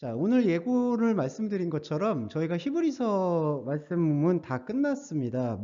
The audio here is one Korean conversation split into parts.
자, 오늘 예고를 말씀드린 것처럼 저희가 히브리서 말씀은 다 끝났습니다.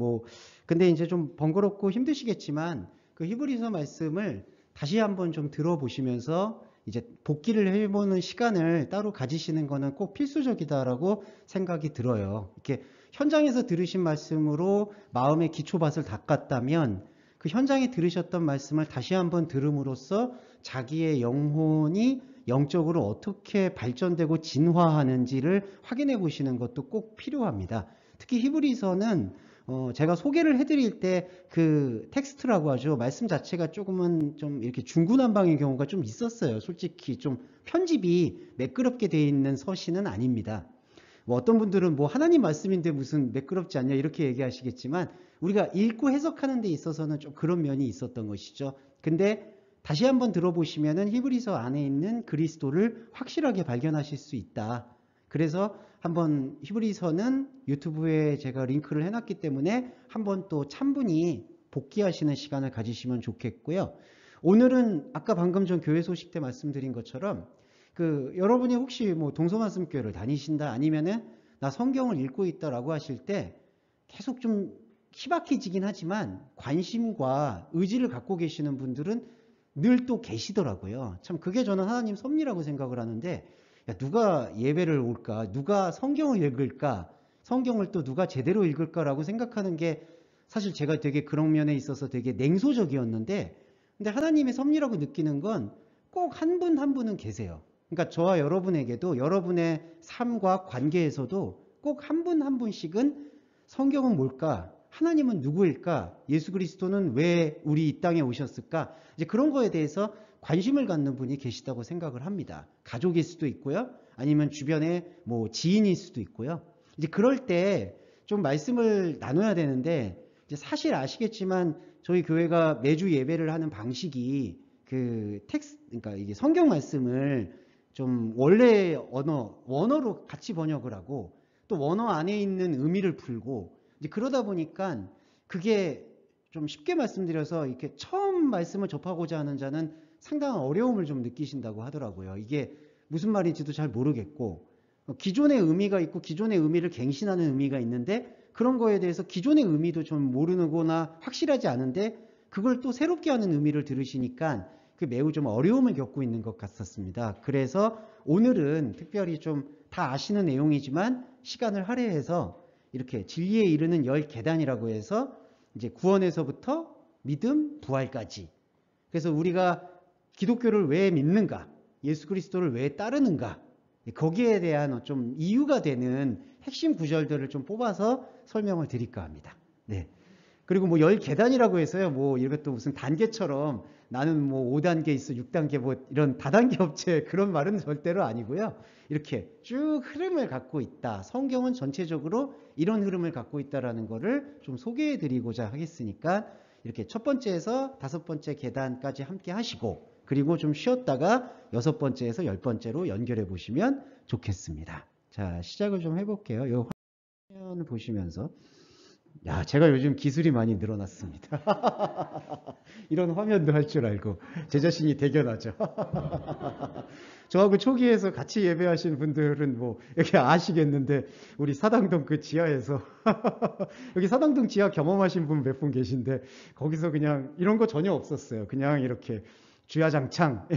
근데 이제 좀 번거롭고 힘드시겠지만 그 히브리서 말씀을 다시 한번 좀 들어보시면서 이제 복기를 해보는 시간을 따로 가지시는 거는 꼭 필수적이다라고 생각이 들어요. 이렇게 현장에서 들으신 말씀으로 마음의 기초밭을 닦았다면 그 현장에 들으셨던 말씀을 다시 한번 들음으로써 자기의 영혼이 영적으로 어떻게 발전되고 진화하는지를 확인해 보시는 것도 꼭 필요합니다. 특히 히브리서는 제가 소개를 해드릴 때 그 텍스트라고 하죠. 말씀 자체가 조금은 좀 이렇게 중구난방의 경우가 좀 있었어요. 솔직히 좀 편집이 매끄럽게 되어 있는 서신은 아닙니다. 어떤 분들은 하나님 말씀인데 무슨 매끄럽지 않냐 이렇게 얘기하시겠지만 우리가 읽고 해석하는 데 있어서는 좀 그런 면이 있었던 것이죠. 근데 다시 한번 들어보시면은 히브리서 안에 있는 그리스도를 확실하게 발견하실 수 있다. 그래서 한번 히브리서는 유튜브에 제가 링크를 해놨기 때문에 한번 또 참분히 복귀하시는 시간을 가지시면 좋겠고요. 오늘은 아까 방금 전 교회 소식 때 말씀드린 것처럼 여러분이 혹시 동서말씀교회를 다니신다 아니면은 나 성경을 읽고 있다라고 하실 때 계속 좀 희박해지긴 하지만 관심과 의지를 갖고 계시는 분들은 늘 또 계시더라고요. 참 그게 저는 하나님 섭리라고 생각을 하는데 야, 누가 예배를 올까? 누가 성경을 읽을까? 성경을 또 누가 제대로 읽을까라고 생각하는 게 사실 제가 되게 그런 면에 있어서 되게 냉소적이었는데 근데 하나님의 섭리라고 느끼는 건 꼭 한 분 한 분은 계세요. 그러니까 저와 여러분에게도 여러분의 삶과 관계에서도 꼭 한 분 한 분씩은 성경은 뭘까? 하나님은 누구일까? 예수 그리스도는 왜 우리 이 땅에 오셨을까? 이제 그런 거에 대해서 관심을 갖는 분이 계시다고 생각을 합니다. 가족일 수도 있고요. 아니면 주변에 지인일 수도 있고요. 이제 그럴 때 좀 말씀을 나눠야 되는데 이제 사실 아시겠지만 저희 교회가 매주 예배를 하는 방식이 그러니까 이게 성경 말씀을 좀 원래 원어로 같이 번역을 하고 또 원어 안에 있는 의미를 풀고 이제 그러다 보니까 그게 좀 쉽게 말씀드려서 이렇게 처음 말씀을 접하고자 하는 자는 상당한 어려움을 좀 느끼신다고 하더라고요. 이게 무슨 말인지도 잘 모르겠고 기존의 의미가 있고 기존의 의미를 갱신하는 의미가 있는데 그런 거에 대해서 기존의 의미도 좀 모르거나 확실하지 않은데 그걸 또 새롭게 하는 의미를 들으시니까 매우 좀 어려움을 겪고 있는 것 같았습니다. 그래서 오늘은 특별히 좀 다 아시는 내용이지만 시간을 할애해서 이렇게 진리에 이르는 10계단이라고 해서 이제 구원에서부터 믿음, 부활까지. 그래서 우리가 기독교를 왜 믿는가? 예수 그리스도를 왜 따르는가? 거기에 대한 좀 이유가 되는 핵심 구절들을 좀 뽑아서 설명을 드릴까 합니다. 네. 그리고 10계단이라고 해서요, 이것도 무슨 단계처럼 나는 5단계 있어, 6단계 이런 다단계 업체 그런 말은 절대로 아니고요. 이렇게 쭉 흐름을 갖고 있다. 성경은 전체적으로 이런 흐름을 갖고 있다라는 거를 좀 소개해 드리고자 하겠으니까 이렇게 첫 번째에서 5번째 계단까지 함께 하시고 그리고 좀 쉬었다가 6번째에서 10번째로 연결해 보시면 좋겠습니다. 자, 시작을 좀 해볼게요. 이 화면 보시면서 야, 제가 요즘 기술이 많이 늘어났습니다. 이런 화면도 할 줄 알고 제 자신이 대견하죠. 저하고 초기에서 같이 예배하신 분들은 이렇게 아시겠는데 우리 사당동 그 지하에서 여기 사당동 지하 경험하신 분 몇 분 계신데 거기서 그냥 이런 거 전혀 없었어요. 그냥 이렇게 주야장창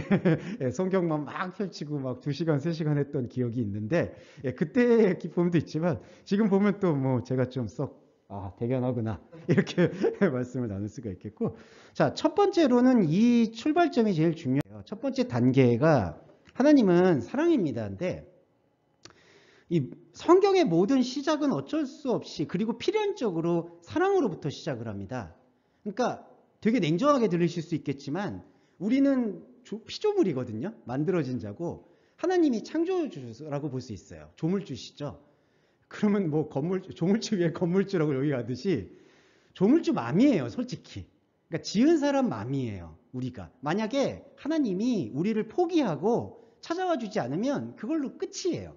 성경만 막 펼치고 막 2시간, 3시간 했던 기억이 있는데 그때의 기쁨도 있지만 지금 보면 또 제가 좀 대견하구나 이렇게 말씀을 나눌 수가 있겠고 자, 첫 번째로는 이 출발점이 제일 중요해요. 첫 번째 단계가 하나님은 사랑입니다. 근데 이 성경의 모든 시작은 어쩔 수 없이 그리고 필연적으로 사랑으로부터 시작을 합니다. 그러니까 되게 냉정하게 들리실 수 있겠지만 우리는 피조물이거든요. 만들어진 자고 하나님이 창조주라고 볼 수 있어요. 조물주시죠. 그러면 조물주 위에 건물주라고 여기 가듯이 조물주 맘이에요, 솔직히. 그러니까 지은 사람 맘이에요, 우리가. 만약에 하나님이 우리를 포기하고 찾아와 주지 않으면 그걸로 끝이에요.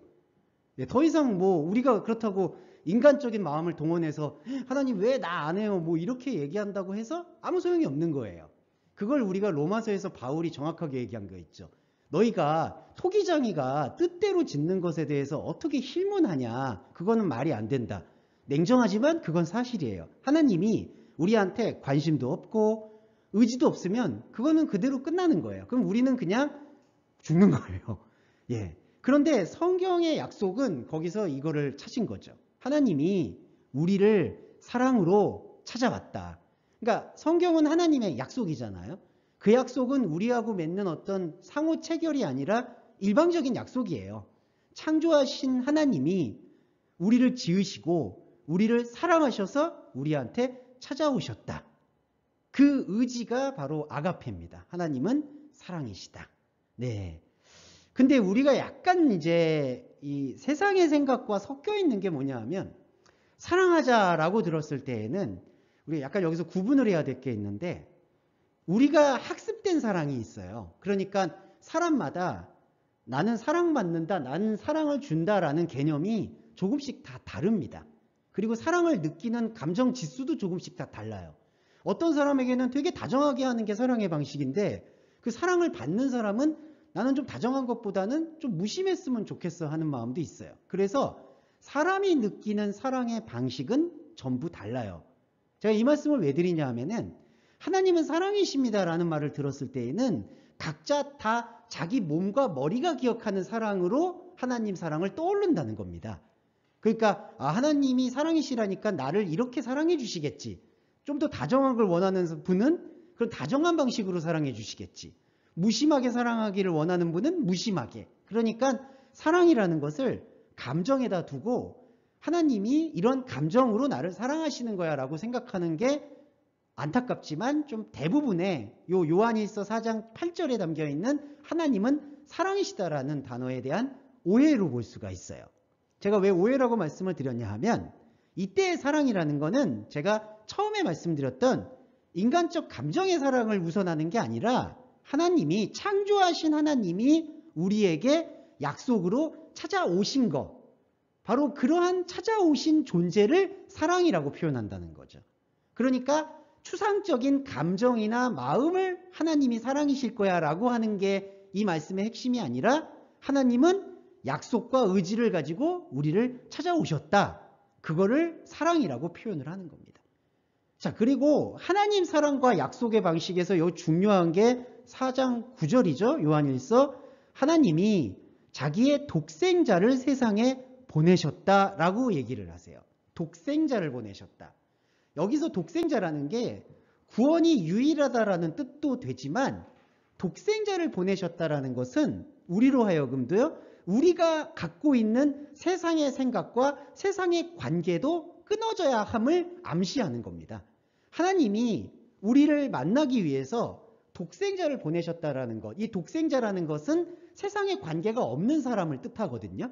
더 이상 우리가 그렇다고 인간적인 마음을 동원해서 하나님 왜 나 안 해요? 이렇게 얘기한다고 해서 아무 소용이 없는 거예요. 그걸 우리가 로마서에서 바울이 정확하게 얘기한 거 있죠. 너희가 토기장이가 뜻대로 짓는 것에 대해서 어떻게 힐문하냐. 그거는 말이 안 된다. 냉정하지만 그건 사실이에요. 하나님이 우리한테 관심도 없고 의지도 없으면 그거는 그대로 끝나는 거예요. 그럼 우리는 그냥 죽는 거예요. 예. 그런데 성경의 약속은 거기서 이거를 찾은 거죠. 하나님이 우리를 사랑으로 찾아왔다. 그러니까 성경은 하나님의 약속이잖아요. 그 약속은 우리하고 맺는 어떤 상호 체결이 아니라 일방적인 약속이에요. 창조하신 하나님이 우리를 지으시고 우리를 사랑하셔서 우리한테 찾아오셨다. 그 의지가 바로 아가페입니다. 하나님은 사랑이시다. 네. 근데 우리가 약간 이제 이 세상의 생각과 섞여 있는 게 뭐냐 하면 사랑하자라고 들었을 때에는 우리 약간 여기서 구분을 해야 될 게 있는데 우리가 학습된 사랑이 있어요. 그러니까 사람마다 나는 사랑받는다, 나는 사랑을 준다라는 개념이 조금씩 다 다릅니다. 그리고 사랑을 느끼는 감정 지수도 조금씩 다 달라요. 어떤 사람에게는 되게 다정하게 하는 게 사랑의 방식인데 그 사랑을 받는 사람은 나는 좀 다정한 것보다는 좀 무심했으면 좋겠어 하는 마음도 있어요. 그래서 사람이 느끼는 사랑의 방식은 전부 달라요. 제가 이 말씀을 왜 드리냐 하면은 하나님은 사랑이십니다라는 말을 들었을 때에는 각자 다 자기 몸과 머리가 기억하는 사랑으로 하나님 사랑을 떠올른다는 겁니다. 그러니까 하나님이 사랑이시라니까 나를 이렇게 사랑해 주시겠지. 좀 더 다정한 걸 원하는 분은 그런 다정한 방식으로 사랑해 주시겠지. 무심하게 사랑하기를 원하는 분은 무심하게. 그러니까 사랑이라는 것을 감정에다 두고 하나님이 이런 감정으로 나를 사랑하시는 거야 라고 생각하는 게 안타깝지만 좀 대부분의 요한일서 4장 8절에 담겨있는 하나님은 사랑이시다라는 단어에 대한 오해로 볼 수가 있어요. 제가 왜 오해라고 말씀을 드렸냐 하면 이때의 사랑이라는 거는 제가 처음에 말씀드렸던 인간적 감정의 사랑을 우선하는 게 아니라 하나님이 창조하신 하나님이 우리에게 약속으로 찾아오신 것 바로 그러한 찾아오신 존재를 사랑이라고 표현한다는 거죠. 그러니까 추상적인 감정이나 마음을 하나님이 사랑이실 거야 라고 하는 게 이 말씀의 핵심이 아니라 하나님은 약속과 의지를 가지고 우리를 찾아오셨다. 그거를 사랑이라고 표현을 하는 겁니다. 자, 그리고 하나님 사랑과 약속의 방식에서 요 중요한 게 4장 9절이죠. 요한일서 하나님이 자기의 독생자를 세상에 보내셨다라고 얘기를 하세요. 독생자를 보내셨다. 여기서 독생자라는 게 구원이 유일하다라는 뜻도 되지만 독생자를 보내셨다라는 것은 우리로 하여금도요. 우리가 갖고 있는 세상의 생각과 세상의 관계도 끊어져야 함을 암시하는 겁니다. 하나님이 우리를 만나기 위해서 독생자를 보내셨다라는 것, 이 독생자라는 것은 세상의 관계가 없는 사람을 뜻하거든요.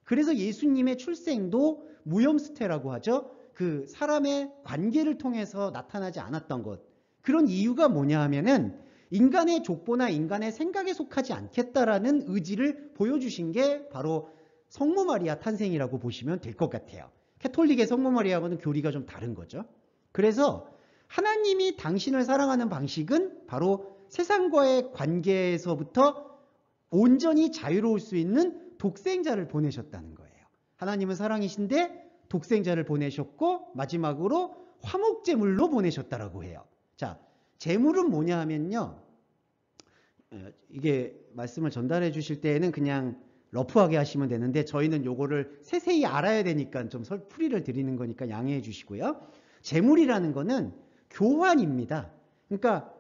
그래서 예수님의 출생도 무염수태라고 하죠. 그 사람의 관계를 통해서 나타나지 않았던 것. 그런 이유가 뭐냐 하면은 인간의 족보나 인간의 생각에 속하지 않겠다라는 의지를 보여주신 게 바로 성모 마리아 탄생이라고 보시면 될 것 같아요. 캐톨릭의 성모 마리아하고는 교리가 좀 다른 거죠. 그래서 하나님이 당신을 사랑하는 방식은 바로 세상과의 관계에서부터 온전히 자유로울 수 있는 독생자를 보내셨다는 거예요. 하나님은 사랑이신데 독생자를 보내셨고 마지막으로 화목제물로 보내셨다라고 해요. 자, 제물은 뭐냐 하면요. 이게 말씀을 전달해 주실 때에는 그냥 러프하게 하시면 되는데 저희는 요거를 세세히 알아야 되니까 좀 풀이를 드리는 거니까 양해해 주시고요. 제물이라는 거는 교환입니다. 그러니까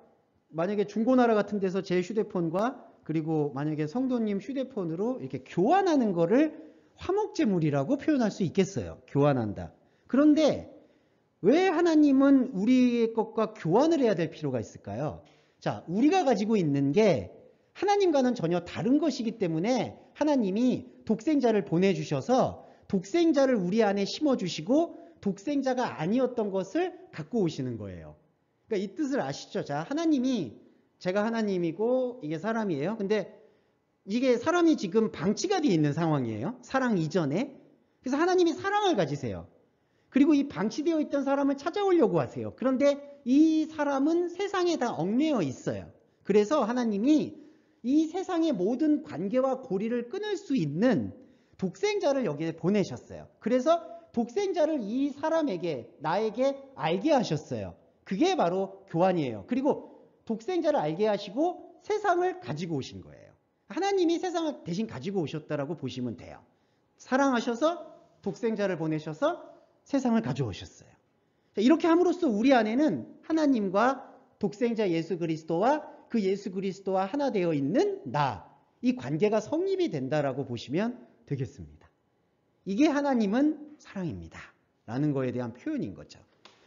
만약에 중고나라 같은 데서 제 휴대폰과 그리고 만약에 성도님 휴대폰으로 이렇게 교환하는 거를 화목제물이라고 표현할 수 있겠어요. 교환한다. 그런데 왜 하나님은 우리의 것과 교환을 해야 될 필요가 있을까요? 자, 우리가 가지고 있는 게 하나님과는 전혀 다른 것이기 때문에 하나님이 독생자를 보내주셔서 독생자를 우리 안에 심어주시고 독생자가 아니었던 것을 갖고 오시는 거예요. 그러니까 이 뜻을 아시죠? 자, 하나님이 제가 하나님이고 이게 사람이에요. 근데 이게 사람이 지금 방치가 되어 있는 상황이에요. 사랑 이전에. 그래서 하나님이 사랑을 가지세요. 그리고 이 방치되어 있던 사람을 찾아오려고 하세요. 그런데 이 사람은 세상에 다 얽매여 있어요. 그래서 하나님이 이 세상의 모든 관계와 고리를 끊을 수 있는 독생자를 여기에 보내셨어요. 그래서 독생자를 이 사람에게, 나에게 알게 하셨어요. 그게 바로 교환이에요. 그리고 독생자를 알게 하시고 세상을 가지고 오신 거예요. 하나님이 세상을 대신 가지고 오셨다라고 보시면 돼요. 사랑하셔서 독생자를 보내셔서 세상을 가져오셨어요. 이렇게 함으로써 우리 안에는 하나님과 독생자 예수 그리스도와 그 예수 그리스도와 하나 되어 있는 나, 이 관계가 성립이 된다라고 보시면 되겠습니다. 이게 하나님은 사랑입니다 라는 거에 대한 표현인 거죠.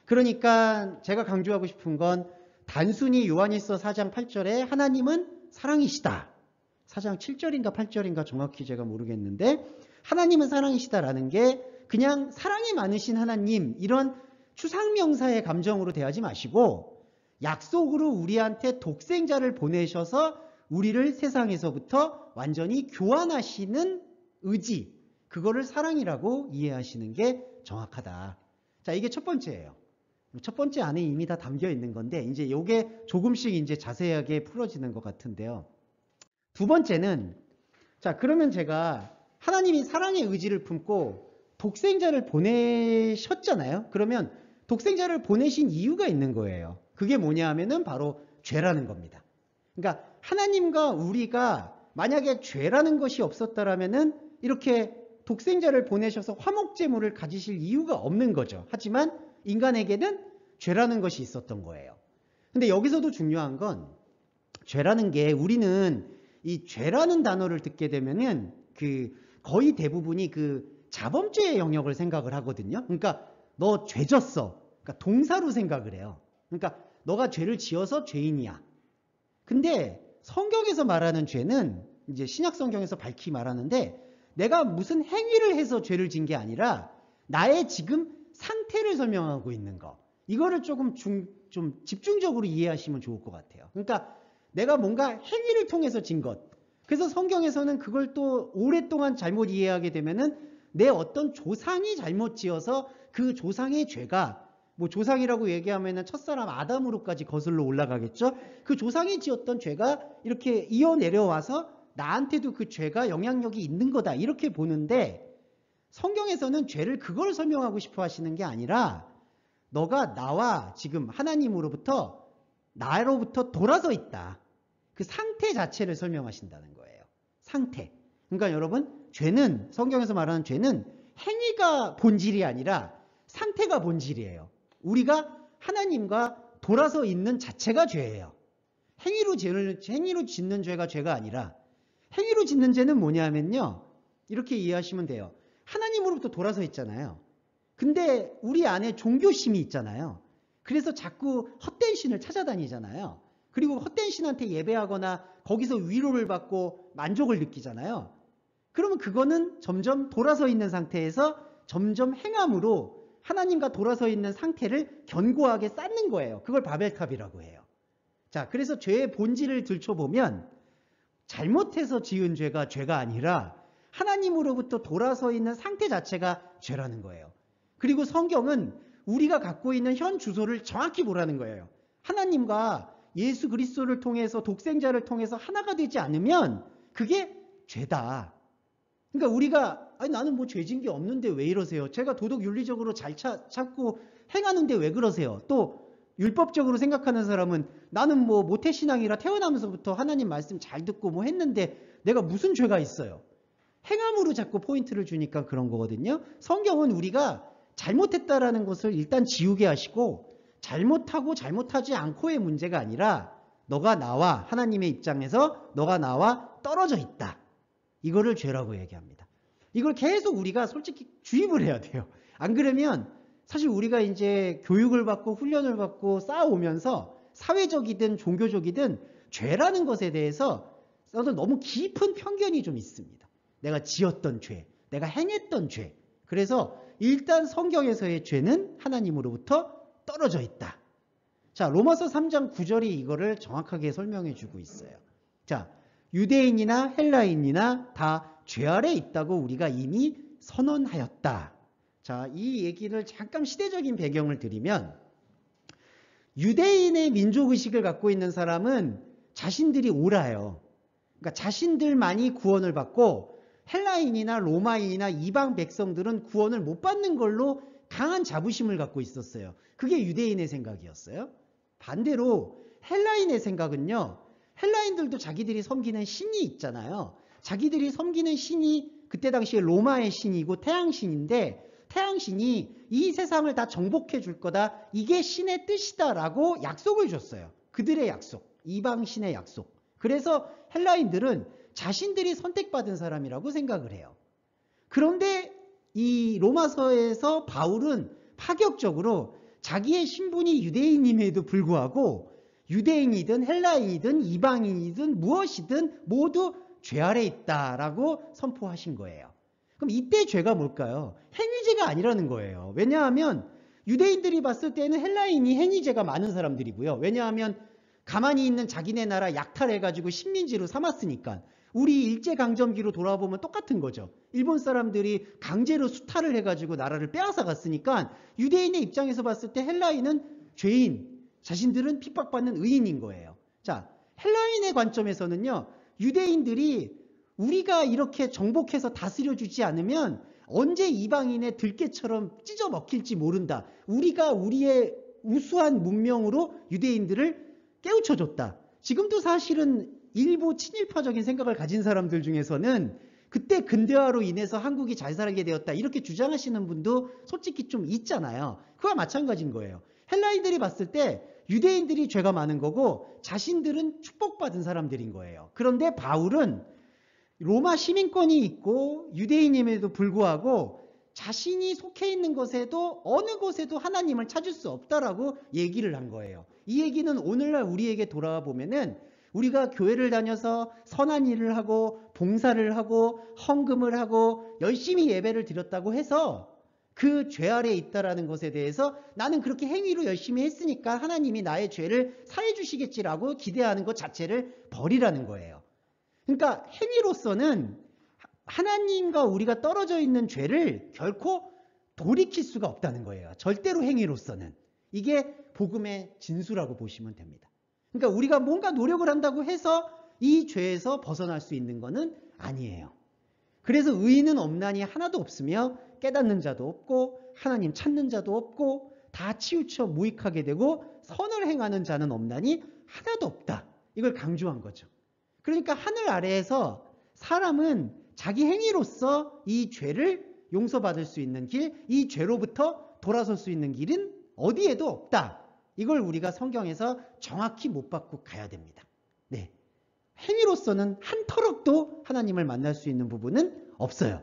그러니까 제가 강조하고 싶은 건 단순히 요한일서 4장 8절에 하나님은 사랑이시다, 4장 7절인가 8절인가 정확히 제가 모르겠는데 하나님은 사랑이시다라는 게 그냥 사랑이 많으신 하나님, 이런 추상명사의 감정으로 대하지 마시고 약속으로 우리한테 독생자를 보내셔서 우리를 세상에서부터 완전히 교환하시는 의지, 그거를 사랑이라고 이해하시는 게 정확하다. 자, 이게 첫 번째예요. 첫 번째 안에 이미 다 담겨 있는 건데 이제 이게 조금씩 이제 자세하게 풀어지는 것 같은데요. 두 번째는, 자, 그러면 제가 하나님이 사랑의 의지를 품고 독생자를 보내셨잖아요. 그러면 독생자를 보내신 이유가 있는 거예요. 그게 뭐냐 하면은 바로 죄라는 겁니다. 그러니까 하나님과 우리가 만약에 죄라는 것이 없었다라면은 이렇게 독생자를 보내셔서 화목제물을 가지실 이유가 없는 거죠. 하지만 인간에게는 죄라는 것이 있었던 거예요. 근데 여기서도 중요한 건 죄라는 게, 우리는 이 죄라는 단어를 듣게 되면은 거의 대부분이 자범죄의 영역을 생각을 하거든요. 그러니까 너 죄 졌어. 그러니까 동사로 생각을 해요. 그러니까 너가 죄를 지어서 죄인이야. 근데 성경에서 말하는 죄는 이제 신약 성경에서 밝히 말하는데 내가 무슨 행위를 해서 죄를 진 게 아니라 나의 지금 상태를 설명하고 있는 거. 이거를 조금 좀 집중적으로 이해하시면 좋을 것 같아요. 그러니까 내가 뭔가 행위를 통해서 진 것. 그래서 성경에서는 그걸 또 오랫동안 잘못 이해하게 되면은 내 어떤 조상이 잘못 지어서 그 조상의 죄가, 뭐 조상이라고 얘기하면은 첫사람 아담으로까지 거슬러 올라가겠죠. 그 조상이 지었던 죄가 이렇게 이어 내려와서 나한테도 그 죄가 영향력이 있는 거다, 이렇게 보는데 성경에서는 죄를 그걸 설명하고 싶어 하시는 게 아니라 너가 나와 지금 하나님으로부터, 나로부터 돌아서 있다, 그 상태 자체를 설명하신다는 거예요. 상태. 그러니까 여러분, 죄는, 성경에서 말하는 죄는 행위가 본질이 아니라 상태가 본질이에요. 우리가 하나님과 돌아서 있는 자체가 죄예요. 행위로 짓는 죄가 죄가 아니라, 행위로 짓는 죄는 뭐냐면요, 이렇게 이해하시면 돼요. 하나님으로부터 돌아서 있잖아요. 근데 우리 안에 종교심이 있잖아요. 그래서 자꾸 헛된 신을 찾아다니잖아요. 그리고 헛된 신한테 예배하거나 거기서 위로를 받고 만족을 느끼잖아요. 그러면 그거는 점점 돌아서 있는 상태에서 점점 행함으로 하나님과 돌아서 있는 상태를 견고하게 쌓는 거예요. 그걸 바벨탑이라고 해요. 자, 그래서 죄의 본질을 들춰보면 잘못해서 지은 죄가 죄가 아니라 하나님으로부터 돌아서 있는 상태 자체가 죄라는 거예요. 그리고 성경은 우리가 갖고 있는 현 주소를 정확히 보라는 거예요. 하나님과 예수 그리스도를 통해서, 독생자를 통해서 하나가 되지 않으면 그게 죄다. 그러니까 우리가 아니 나는 뭐 죄진 게 없는데 왜 이러세요? 제가 도덕 윤리적으로 잘 찾고 행하는데 왜 그러세요? 또 율법적으로 생각하는 사람은 나는 뭐 모태신앙이라 태어나면서부터 하나님 말씀 잘 듣고 뭐 했는데 내가 무슨 죄가 있어요? 행함으로 자꾸 포인트를 주니까 그런 거거든요. 성경은 우리가 잘못했다라는 것을 일단 지우게 하시고 잘못하고 잘못하지 않고의 문제가 아니라 너가 나와, 하나님의 입장에서 너가 나와 떨어져 있다, 이거를 죄라고 얘기합니다. 이걸 계속 우리가 솔직히 주입을 해야 돼요. 안 그러면 사실 우리가 이제 교육을 받고 훈련을 받고 쌓아오면서 사회적이든 종교적이든 죄라는 것에 대해서 너무 깊은 편견이 좀 있습니다. 내가 지었던 죄, 내가 행했던 죄. 그래서 일단 성경에서의 죄는 하나님으로부터 떨어져 있다. 자, 로마서 3장 9절이 이거를 정확하게 설명해 주고 있어요. 자, 유대인이나 헬라인이나 다 죄 아래 있다고 우리가 이미 선언하였다. 자, 이 얘기를 잠깐 시대적인 배경을 드리면 유대인의 민족의식을 갖고 있는 사람은 자신들이 옳아요. 그러니까 자신들만이 구원을 받고 헬라인이나 로마인이나 이방 백성들은 구원을 못 받는 걸로 강한 자부심을 갖고 있었어요. 그게 유대인의 생각이었어요. 반대로 헬라인의 생각은요. 헬라인들도 자기들이 섬기는 신이 있잖아요. 자기들이 섬기는 신이 그때 당시에 로마의 신이고 태양신인데 태양신이 이 세상을 다 정복해 줄 거다. 이게 신의 뜻이다라고 약속을 줬어요. 그들의 약속. 이방신의 약속. 그래서 헬라인들은 자신들이 선택받은 사람이라고 생각을 해요. 그런데 이 로마서에서 바울은 파격적으로 자기의 신분이 유대인임에도 불구하고 유대인이든 헬라인이든 이방인이든 무엇이든 모두 죄 아래 있다라고 선포하신 거예요. 그럼 이때 죄가 뭘까요? 행위죄가 아니라는 거예요. 왜냐하면 유대인들이 봤을 때는 헬라인이 행위죄가 많은 사람들이고요. 왜냐하면 가만히 있는 자기네 나라 약탈해가지고 식민지로 삼았으니까. 우리 일제강점기로 돌아보면 똑같은 거죠. 일본 사람들이 강제로 수탈을 해가지고 나라를 빼앗아 갔으니까 유대인의 입장에서 봤을 때 헬라인은 죄인, 자신들은 핍박받는 의인인 거예요. 자, 헬라인의 관점에서는요. 유대인들이 우리가 이렇게 정복해서 다스려주지 않으면 언제 이방인의 들깨처럼 찢어 먹힐지 모른다. 우리가 우리의 우수한 문명으로 유대인들을 깨우쳐줬다. 지금도 사실은 일부 친일파적인 생각을 가진 사람들 중에서는 그때 근대화로 인해서 한국이 잘 살게 되었다. 이렇게 주장하시는 분도 솔직히 좀 있잖아요. 그와 마찬가지인 거예요. 헬라인들이 봤을 때 유대인들이 죄가 많은 거고 자신들은 축복받은 사람들인 거예요. 그런데 바울은 로마 시민권이 있고 유대인임에도 불구하고 자신이 속해 있는 것에도 어느 곳에도 하나님을 찾을 수 없다라고 얘기를 한 거예요. 이 얘기는 오늘날 우리에게 돌아와 보면은 우리가 교회를 다녀서 선한 일을 하고 봉사를 하고 헌금을 하고 열심히 예배를 드렸다고 해서 그 죄 아래에 있다라는 것에 대해서 나는 그렇게 행위로 열심히 했으니까 하나님이 나의 죄를 사해 주시겠지라고 기대하는 것 자체를 버리라는 거예요. 그러니까 행위로서는 하나님과 우리가 떨어져 있는 죄를 결코 돌이킬 수가 없다는 거예요. 절대로 행위로서는. 이게 복음의 진수라고 보시면 됩니다. 그러니까 우리가 뭔가 노력을 한다고 해서 이 죄에서 벗어날 수 있는 것은 아니에요. 그래서 의인은 없나니 하나도 없으며 깨닫는 자도 없고 하나님 찾는 자도 없고 다 치우쳐 무익하게 되고 선을 행하는 자는 없나니 하나도 없다. 이걸 강조한 거죠. 그러니까 하늘 아래에서 사람은 자기 행위로서 이 죄를 용서받을 수 있는 길, 이 죄로부터 돌아설 수 있는 길은 어디에도 없다. 이걸 우리가 성경에서 정확히 못 받고 가야 됩니다. 네. 행위로서는 한 터럭도 하나님을 만날 수 있는 부분은 없어요.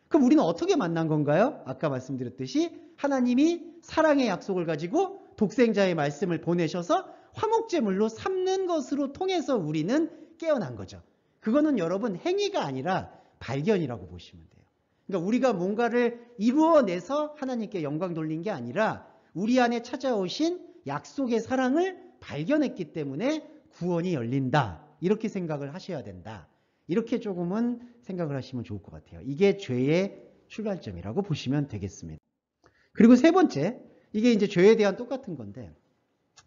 그럼 우리는 어떻게 만난 건가요? 아까 말씀드렸듯이 하나님이 사랑의 약속을 가지고 독생자의 말씀을 보내셔서 화목제물로 삼는 것으로 통해서 우리는 깨어난 거죠. 그거는 여러분 행위가 아니라 발견이라고 보시면 돼요. 그러니까 우리가 뭔가를 이루어내서 하나님께 영광 돌린 게 아니라 우리 안에 찾아오신 약속의 사랑을 발견했기 때문에 구원이 열린다. 이렇게 생각을 하셔야 된다. 이렇게 조금은 생각을 하시면 좋을 것 같아요. 이게 죄의 출발점이라고 보시면 되겠습니다. 그리고 세 번째, 이게 이제 죄에 대한 똑같은 건데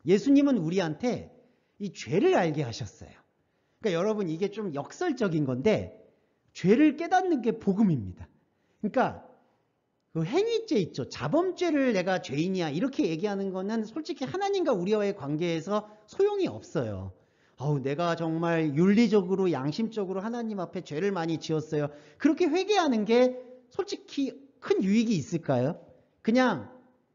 예수님은 우리한테 이 죄를 알게 하셨어요. 그러니까 여러분 이게 좀 역설적인 건데 죄를 깨닫는 게 복음입니다. 그러니까 그 행위죄 있죠. 자범죄를 내가 죄인이야 이렇게 얘기하는 거는 솔직히 하나님과 우리와의 관계에서 소용이 없어요. 내가 정말 윤리적으로 양심적으로 하나님 앞에 죄를 많이 지었어요. 그렇게 회개하는 게 솔직히 큰 유익이 있을까요? 그냥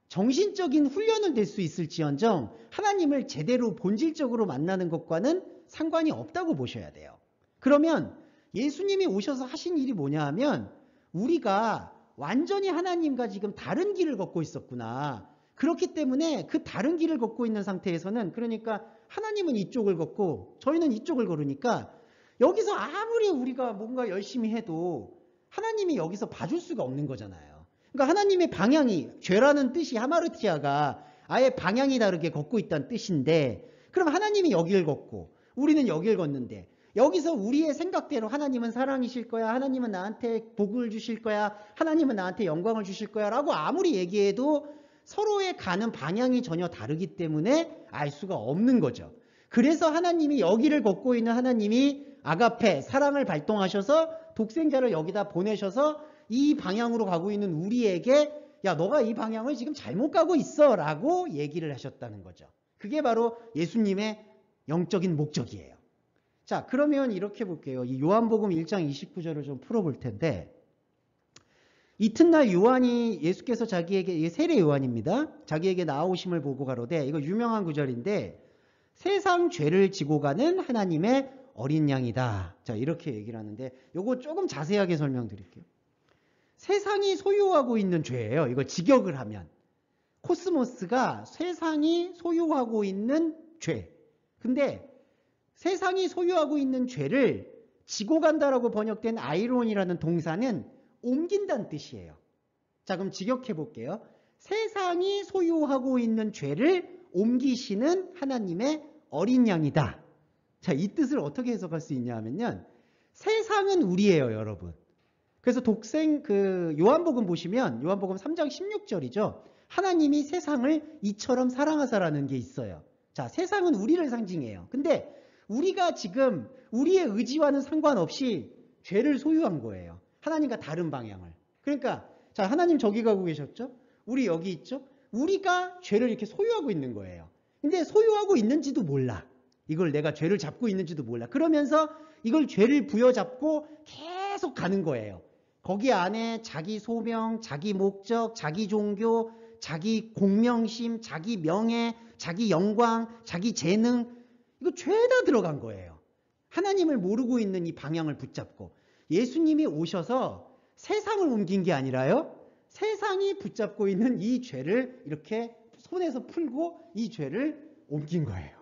정신적인 훈련은 될 수 있을지언정 하나님을 제대로 본질적으로 만나는 것과는 상관이 없다고 보셔야 돼요. 그러면 예수님이 오셔서 하신 일이 뭐냐 하면 우리가 완전히 하나님과 지금 다른 길을 걷고 있었구나. 그렇기 때문에 그 다른 길을 걷고 있는 상태에서는 그러니까 하나님은 이쪽을 걷고 저희는 이쪽을 걸으니까 여기서 아무리 우리가 뭔가 열심히 해도 하나님이 여기서 봐줄 수가 없는 거잖아요. 그러니까 하나님의 방향이 죄라는 뜻이 하마르티아가 아예 방향이 다르게 걷고 있다는 뜻인데 그럼 하나님이 여기를 걷고 우리는 여기를 걷는데 여기서 우리의 생각대로 하나님은 사랑이실 거야. 하나님은 나한테 복을 주실 거야. 하나님은 나한테 영광을 주실 거야. 라고 아무리 얘기해도 서로의 가는 방향이 전혀 다르기 때문에 알 수가 없는 거죠. 그래서 하나님이 여기를 걷고 있는 하나님이 아가페, 사랑을 발동하셔서 독생자를 여기다 보내셔서 이 방향으로 가고 있는 우리에게 야, 너가 이 방향을 지금 잘못 가고 있어 라고 얘기를 하셨다는 거죠. 그게 바로 예수님의 영적인 목적이에요. 자, 그러면 이렇게 볼게요. 이 요한복음 1장 29절을 좀 풀어볼 텐데, 이튿날 요한이 예수께서 자기에게, 세례 요한입니다. 자기에게 나아오심을 보고 가로되, 이거 유명한 구절인데, 세상 죄를 지고 가는 하나님의 어린 양이다. 자, 이렇게 얘기를 하는데, 요거 조금 자세하게 설명드릴게요. 세상이 소유하고 있는 죄예요. 이걸 직역을 하면. 코스모스가 세상이 소유하고 있는 죄. 근데 세상이 소유하고 있는 죄를 지고 간다라고 번역된 아이론이라는 동사는 옮긴다는 뜻이에요. 자, 그럼 직역해 볼게요. 세상이 소유하고 있는 죄를 옮기시는 하나님의 어린 양이다. 자, 이 뜻을 어떻게 해석할 수 있냐 하면요. 세상은 우리예요, 여러분. 그래서 요한복음 보시면 요한복음 3장 16절이죠. 하나님이 세상을 이처럼 사랑하사라는 게 있어요. 자, 세상은 우리를 상징해요. 근데 우리가 지금 우리의 의지와는 상관없이 죄를 소유한 거예요. 하나님과 다른 방향을. 그러니까 자, 하나님 저기 가고 계셨죠? 우리 여기 있죠? 우리가 죄를 이렇게 소유하고 있는 거예요. 근데 소유하고 있는지도 몰라. 이걸 내가 죄를 잡고 있는지도 몰라. 그러면서 이걸 죄를 부여잡고 계속 가는 거예요. 거기 안에 자기 소명, 자기 목적, 자기 종교, 자기 공명심, 자기 명예, 자기 영광, 자기 재능, 이거 죄다 들어간 거예요. 하나님을 모르고 있는 이 방향을 붙잡고. 예수님이 오셔서 세상을 옮긴 게 아니라요, 세상이 붙잡고 있는 이 죄를 이렇게 손에서 풀고 이 죄를 옮긴 거예요.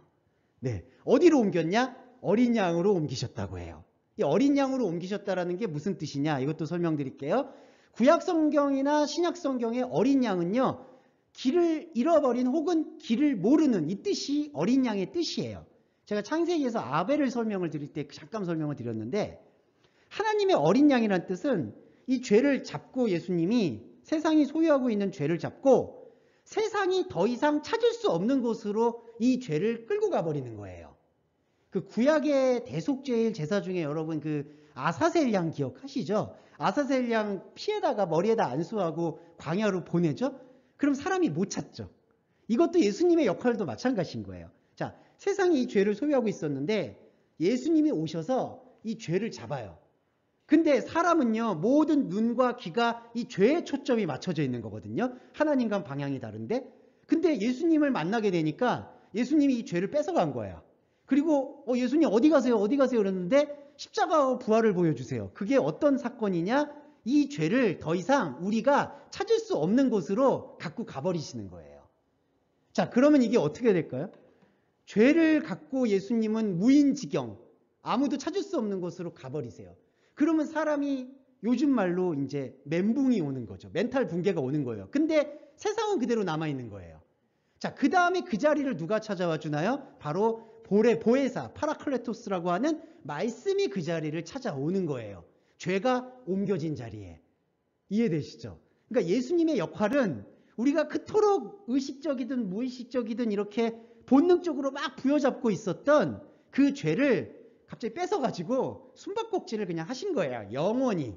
네, 어디로 옮겼냐? 어린 양으로 옮기셨다고 해요. 이 어린 양으로 옮기셨다라는 게 무슨 뜻이냐? 이것도 설명드릴게요. 구약 성경이나 신약 성경의 어린 양은요, 길을 잃어버린 혹은 길을 모르는 이 뜻이 어린 양의 뜻이에요. 제가 창세기에서 아벨을 설명을 드릴 때 잠깐 설명을 드렸는데, 하나님의 어린 양이라는 뜻은 이 죄를 잡고, 예수님이 세상이 소유하고 있는 죄를 잡고 세상이 더 이상 찾을 수 없는 곳으로 이 죄를 끌고 가버리는 거예요. 그 구약의 대속죄일 제사 중에 여러분 그 아사셀 양 기억하시죠? 아사셀 양 피에다가 머리에다 안수하고 광야로 보내죠? 그럼 사람이 못 찾죠. 이것도 예수님의 역할도 마찬가지인 거예요. 자, 세상이 이 죄를 소유하고 있었는데 예수님이 오셔서 이 죄를 잡아요. 근데 사람은요, 모든 눈과 귀가 이 죄에 초점이 맞춰져 있는 거거든요. 하나님과는 방향이 다른데. 근데 예수님을 만나게 되니까 예수님이 이 죄를 뺏어간 거예요. 그리고 예수님 어디 가세요? 어디 가세요? 그러는데 십자가와 부활을 보여주세요. 그게 어떤 사건이냐? 이 죄를 더 이상 우리가 찾을 수 없는 곳으로 갖고 가버리시는 거예요. 자, 그러면 이게 어떻게 될까요? 죄를 갖고 예수님은 무인지경, 아무도 찾을 수 없는 곳으로 가버리세요. 그러면 사람이 요즘 말로 이제 멘붕이 오는 거죠. 멘탈 붕괴가 오는 거예요. 근데 세상은 그대로 남아있는 거예요. 자, 그 다음에 그 자리를 누가 찾아와 주나요? 바로 보혜사, 파라클레토스라고 하는 말씀이 그 자리를 찾아오는 거예요. 죄가 옮겨진 자리에. 이해되시죠? 그러니까 예수님의 역할은 우리가 그토록 의식적이든 무의식적이든 이렇게 본능적으로 막 부여잡고 있었던 그 죄를 갑자기 뺏어가지고 숨바꼭질을 그냥 하신 거예요. 영원히.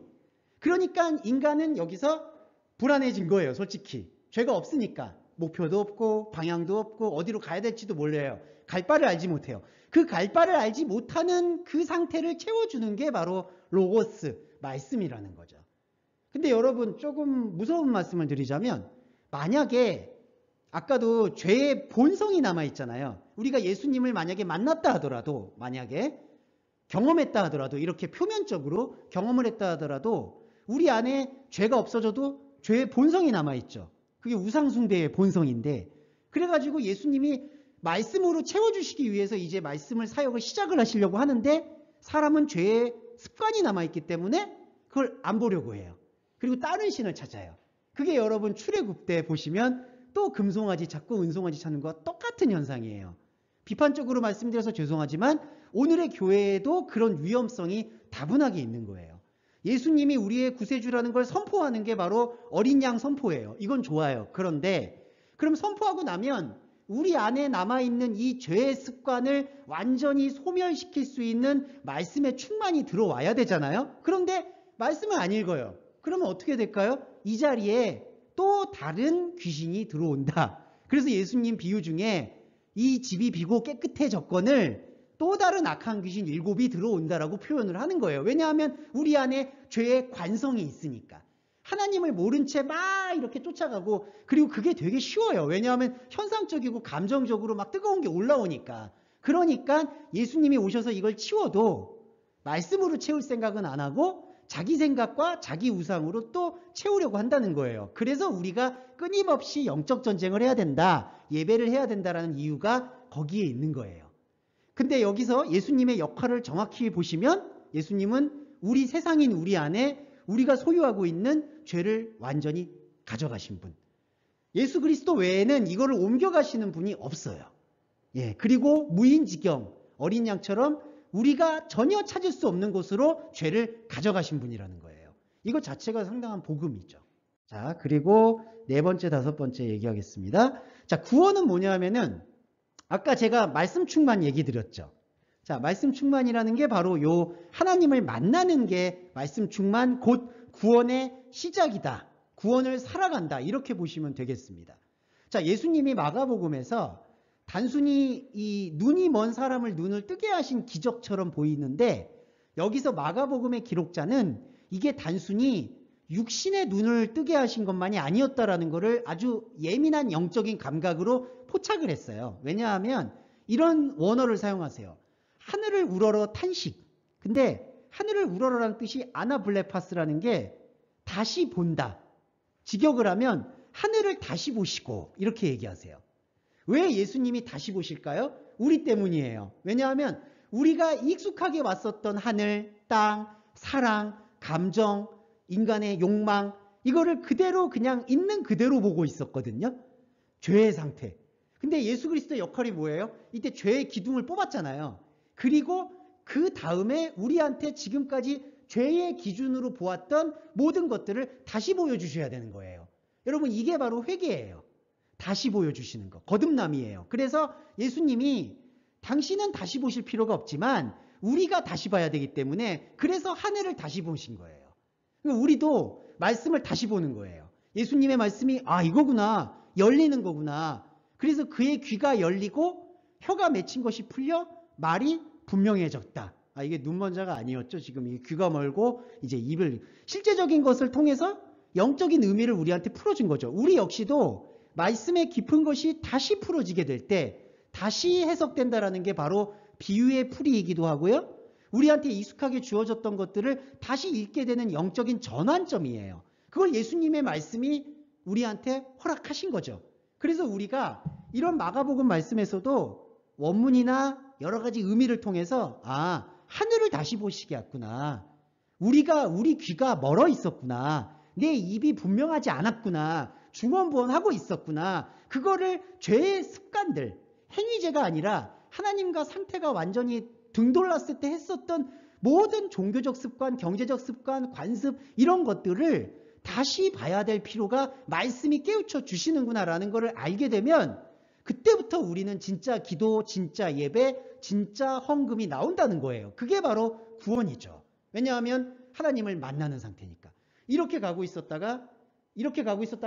그러니까 인간은 여기서 불안해진 거예요. 솔직히. 죄가 없으니까. 목표도 없고 방향도 없고 어디로 가야 될지도 몰라요. 갈 바를 알지 못해요. 그 갈 바를 알지 못하는 그 상태를 채워주는 게 바로 로고스, 말씀이라는 거죠. 근데 여러분, 조금 무서운 말씀을 드리자면, 만약에 아까도 죄의 본성이 남아있잖아요. 우리가 예수님을 만약에 만났다 하더라도, 만약에 경험했다 하더라도, 이렇게 표면적으로 경험을 했다 하더라도 우리 안에 죄가 없어져도 죄의 본성이 남아있죠. 그게 우상숭배의 본성인데, 그래가지고 예수님이 말씀으로 채워주시기 위해서 이제 말씀을 사역을 시작을 하시려고 하는데, 사람은 죄의 습관이 남아있기 때문에 그걸 안 보려고 해요. 그리고 다른 신을 찾아요. 그게 여러분 출애굽 때 보시면 또 금송아지 찾고 은송아지 찾는 거와 똑같은 현상이에요. 비판적으로 말씀드려서 죄송하지만 오늘의 교회에도 그런 위험성이 다분하게 있는 거예요. 예수님이 우리의 구세주라는 걸 선포하는 게 바로 어린 양 선포예요. 이건 좋아요. 그런데 그럼 선포하고 나면 우리 안에 남아있는 이 죄의 습관을 완전히 소멸시킬 수 있는 말씀의 충만이 들어와야 되잖아요. 그런데 말씀을 안 읽어요. 그러면 어떻게 될까요? 이 자리에 또 다른 귀신이 들어온다. 그래서 예수님 비유 중에 이 집이 비고 깨끗해졌거늘 또 다른 악한 귀신 7이 들어온다라고 표현을 하는 거예요. 왜냐하면 우리 안에 죄의 관성이 있으니까. 하나님을 모른 채 막 이렇게 쫓아가고, 그리고 그게 되게 쉬워요. 왜냐하면 현상적이고 감정적으로 막 뜨거운 게 올라오니까. 그러니까 예수님이 오셔서 이걸 치워도 말씀으로 채울 생각은 안 하고 자기 생각과 자기 우상으로 또 채우려고 한다는 거예요. 그래서 우리가 끊임없이 영적 전쟁을 해야 된다, 예배를 해야 된다라는 이유가 거기에 있는 거예요. 근데 여기서 예수님의 역할을 정확히 보시면 예수님은 우리 세상인 우리 안에 우리가 소유하고 있는 죄를 완전히 가져가신 분. 예수 그리스도 외에는 이거를 옮겨가시는 분이 없어요. 예, 그리고 무인지경, 어린 양처럼 우리가 전혀 찾을 수 없는 곳으로 죄를 가져가신 분이라는 거예요. 이거 자체가 상당한 복음이죠. 자, 그리고 네 번째, 다섯 번째 얘기하겠습니다. 자, 구원은 뭐냐 하면은 아까 제가 말씀 충만 얘기 드렸죠. 자, 말씀 충만이라는 게 바로 요 하나님을 만나는 게 말씀 충만, 곧 구원의 시작이다. 구원을 살아간다. 이렇게 보시면 되겠습니다. 자, 예수님이 마가복음에서 단순히 이 눈이 먼 사람을 눈을 뜨게 하신 기적처럼 보이는데, 여기서 마가복음의 기록자는 이게 단순히 육신의 눈을 뜨게 하신 것만이 아니었다라는 것을 아주 예민한 영적인 감각으로 포착을 했어요. 왜냐하면 이런 원어를 사용하세요. 하늘을 우러러 탄식. 근데 하늘을 우러러라는 뜻이 아나블레파스라는 게 다시 본다. 직역을 하면 하늘을 다시 보시고 이렇게 얘기하세요. 왜 예수님이 다시 보실까요? 우리 때문이에요. 왜냐하면 우리가 익숙하게 왔었던 하늘, 땅, 사랑, 감정, 인간의 욕망, 이거를 그대로 그냥 있는 그대로 보고 있었거든요. 죄의 상태. 근데 예수 그리스도의 역할이 뭐예요? 이때 죄의 기둥을 뽑았잖아요. 그리고 그 다음에 우리한테 지금까지 죄의 기준으로 보았던 모든 것들을 다시 보여주셔야 되는 거예요. 여러분, 이게 바로 회개예요. 다시 보여주시는 거. 거듭남이에요. 그래서 예수님이 당신은 다시 보실 필요가 없지만 우리가 다시 봐야 되기 때문에, 그래서 하늘을 다시 보신 거예요. 우리도 말씀을 다시 보는 거예요. 예수님의 말씀이 이거구나, 열리는 거구나. 그래서 그의 귀가 열리고 혀가 맺힌 것이 풀려 말이 분명해졌다. 이게 눈먼자가 아니었죠. 지금 이 귀가 멀고 이제 입을, 실제적인 것을 통해서 영적인 의미를 우리한테 풀어준 거죠. 우리 역시도 말씀의 깊은 것이 다시 풀어지게 될 때 다시 해석된다라는 게 바로 비유의 풀이이기도 하고요. 우리한테 익숙하게 주어졌던 것들을 다시 읽게 되는 영적인 전환점이에요. 그걸 예수님의 말씀이 우리한테 허락하신 거죠. 그래서 우리가 이런 마가복음 말씀에서도 원문이나 여러 가지 의미를 통해서 하늘을 다시 보시게 했구나. 우리 귀가 멀어 있었구나. 내 입이 분명하지 않았구나. 중언부언하고 있었구나. 그거를 죄의 습관들, 행위죄가 아니라 하나님과 상태가 완전히 등돌랐을 때 했었던 모든 종교적 습관, 경제적 습관, 관습, 이런 것들을 다시 봐야 될 필요가 말씀이 깨우쳐 주시는구나라는 것을 알게 되면 그때부터 우리는 진짜 기도, 진짜 예배, 진짜 헌금이 나온다는 거예요. 그게 바로 구원이죠. 왜냐하면 하나님을 만나는 상태니까. 이렇게 가고 있었다가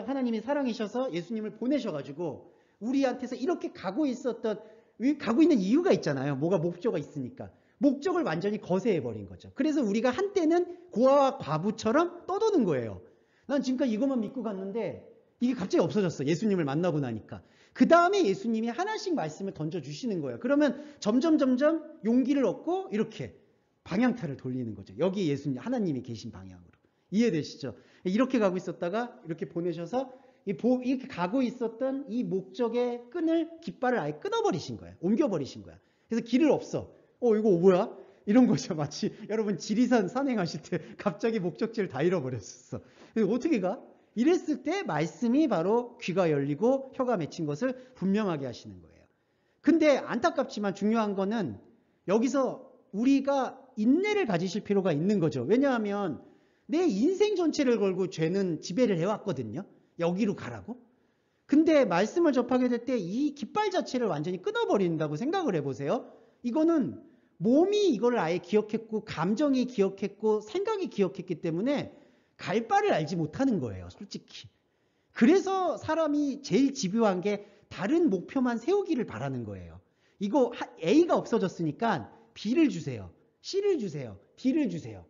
하나님이 사랑이셔서 예수님을 보내셔가지고 우리한테서 이렇게 가고 있는 이유가 있잖아요. 뭐가 목적이 있으니까. 목적을 완전히 거세해버린 거죠. 그래서 우리가 한때는 고아와 과부처럼 떠도는 거예요. 난 지금까지 이것만 믿고 갔는데 이게 갑자기 없어졌어. 예수님을 만나고 나니까. 그 다음에 예수님이 하나씩 말씀을 던져주시는 거예요. 그러면 점점 용기를 얻고 이렇게 방향타를 돌리는 거죠. 여기 예수님, 하나님이 계신 방향으로. 이해되시죠? 이렇게 가고 있었다가 이렇게 보내셔서 이렇게 가고 있었던 이 목적의 깃발을 아예 끊어버리신 거예요. 옮겨버리신 거야. 그래서 길을 없어. 이거 뭐야? 이런 거죠. 마치 여러분 지리산 산행하실 때 갑자기 목적지를 다 잃어버렸어. 그래서 어떻게 가? 이랬을 때 말씀이 바로 귀가 열리고 혀가 맺힌 것을 분명하게 하시는 거예요. 근데 안타깝지만 중요한 거는 여기서 우리가 인내를 가지실 필요가 있는 거죠. 왜냐하면 내 인생 전체를 걸고 죄는 지배를 해왔거든요. 여기로 가라고. 근데 말씀을 접하게 될 때 이 깃발 자체를 완전히 끊어버린다고 생각을 해보세요. 이거는 몸이 이걸 아예 기억했고 감정이 기억했고 생각이 기억했기 때문에 갈 바를 알지 못하는 거예요. 솔직히. 그래서 사람이 제일 집요한 게 다른 목표만 세우기를 바라는 거예요. 이거 A가 없어졌으니까 B를 주세요. C를 주세요. D를 주세요.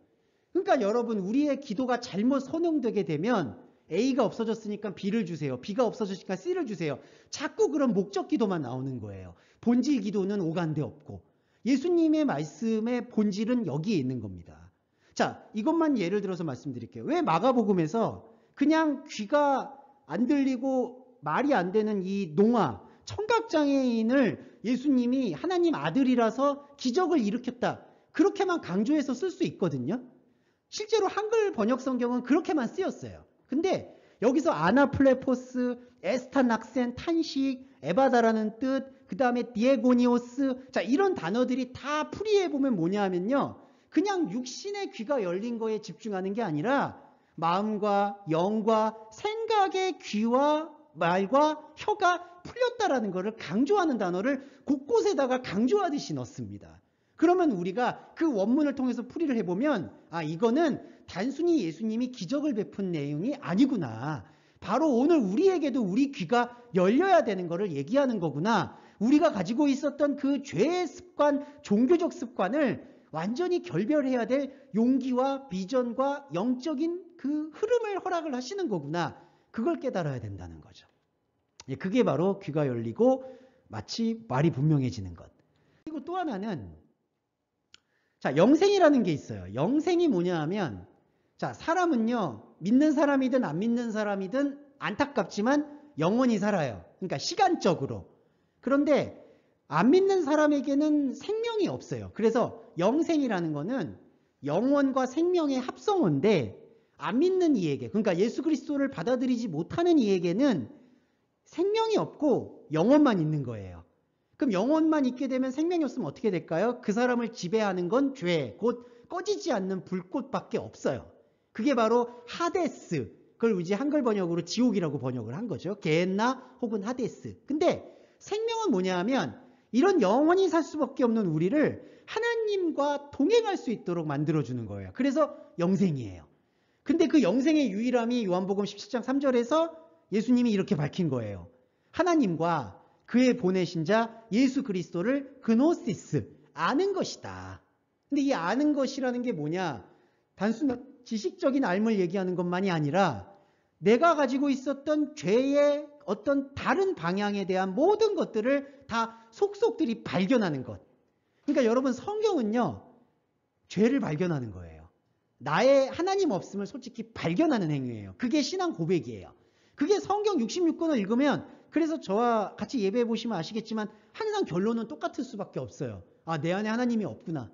그러니까 여러분 우리의 기도가 잘못 선용되게 되면 A가 없어졌으니까 B를 주세요. B가 없어졌으니까 C를 주세요. 자꾸 그런 목적 기도만 나오는 거예요. 본질 기도는 오간데 없고 예수님의 말씀의 본질은 여기에 있는 겁니다. 자, 이것만 예를 들어서 말씀드릴게요. 왜 마가복음에서 그냥 귀가 안 들리고 말이 안 되는 이 농아, 청각장애인을 예수님이 하나님 아들이라서 기적을 일으켰다. 그렇게만 강조해서 쓸 수 있거든요. 실제로 한글 번역 성경은 그렇게만 쓰였어요. 근데 여기서 아나플레포스, 에스타낙센, 탄식, 에바다라는 뜻, 그 다음에 디에고니오스, 자 이런 단어들이 다 풀이해 보면 뭐냐 하면요. 그냥 육신의 귀가 열린 거에 집중하는 게 아니라 마음과 영과 생각의 귀와 말과 혀가 풀렸다라는 것을 강조하는 단어를 곳곳에다가 강조하듯이 넣습니다. 그러면 우리가 그 원문을 통해서 풀이를 해보면 아 이거는 단순히 예수님이 기적을 베푼 내용이 아니구나. 바로 오늘 우리에게도 우리 귀가 열려야 되는 것을 얘기하는 거구나. 우리가 가지고 있었던 그 죄의 습관, 종교적 습관을 완전히 결별해야 될 용기와 비전과 영적인 그 흐름을 허락을 하시는 거구나. 그걸 깨달아야 된다는 거죠. 그게 바로 귀가 열리고 마치 말이 분명해지는 것. 그리고 또 하나는 자, 영생이라는 게 있어요. 영생이 뭐냐 하면 자, 사람은요. 믿는 사람이든 안 믿는 사람이든 안타깝지만 영원히 살아요. 그러니까 시간적으로. 그런데 안 믿는 사람에게는 생명이 없어요. 그래서 영생이라는 거는 영원과 생명의 합성어인데 안 믿는 이에게, 그러니까 예수 그리스도를 받아들이지 못하는 이에게는 생명이 없고 영원만 있는 거예요. 그럼 영원만 있게 되면 생명이 없으면 어떻게 될까요? 그 사람을 지배하는 건 죄, 곧 꺼지지 않는 불꽃밖에 없어요. 그게 바로 하데스, 그걸 이제 한글 번역으로 지옥이라고 번역을 한 거죠. 게헨나 혹은 하데스. 근데 생명은 뭐냐 하면 이런 영원히 살 수밖에 없는 우리를 하나님과 동행할 수 있도록 만들어주는 거예요. 그래서 영생이에요. 근데 그 영생의 유일함이 요한복음 17장 3절에서 예수님이 이렇게 밝힌 거예요. 하나님과 그의 보내신 자 예수 그리스도를 그노시스, 아는 것이다. 근데 이 아는 것이라는 게 뭐냐? 단순한 지식적인 알을 얘기하는 것만이 아니라 내가 가지고 있었던 죄의 어떤 다른 방향에 대한 모든 것들을 다 속속들이 발견하는 것. 그러니까 여러분 성경은요. 죄를 발견하는 거예요. 나의 하나님 없음을 솔직히 발견하는 행위예요. 그게 신앙 고백이에요. 그게 성경 66권을 읽으면 그래서 저와 같이 예배해 보시면 아시겠지만 항상 결론은 똑같을 수밖에 없어요. 아, 내 안에 하나님이 없구나.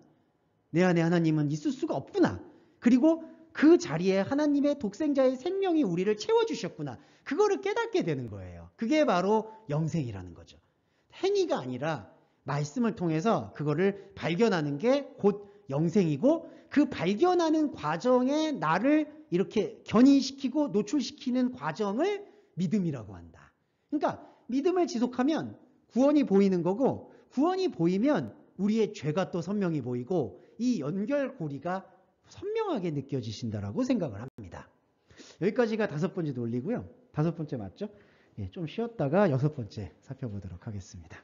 내 안에 하나님은 있을 수가 없구나. 그리고 그 자리에 하나님의 독생자의 생명이 우리를 채워주셨구나. 그거를 깨닫게 되는 거예요. 그게 바로 영생이라는 거죠. 행위가 아니라 말씀을 통해서 그거를 발견하는 게 곧 영생이고 그 발견하는 과정에 나를 이렇게 견인시키고 노출시키는 과정을 믿음이라고 한다. 그러니까 믿음을 지속하면 구원이 보이는 거고 구원이 보이면 우리의 죄가 또 선명히 보이고 이 연결고리가 선명하게 느껴지신다라고 생각을 합니다. 여기까지가 5번째 논리고요. 5번째 맞죠? 예, 좀 쉬었다가 6번째 살펴보도록 하겠습니다.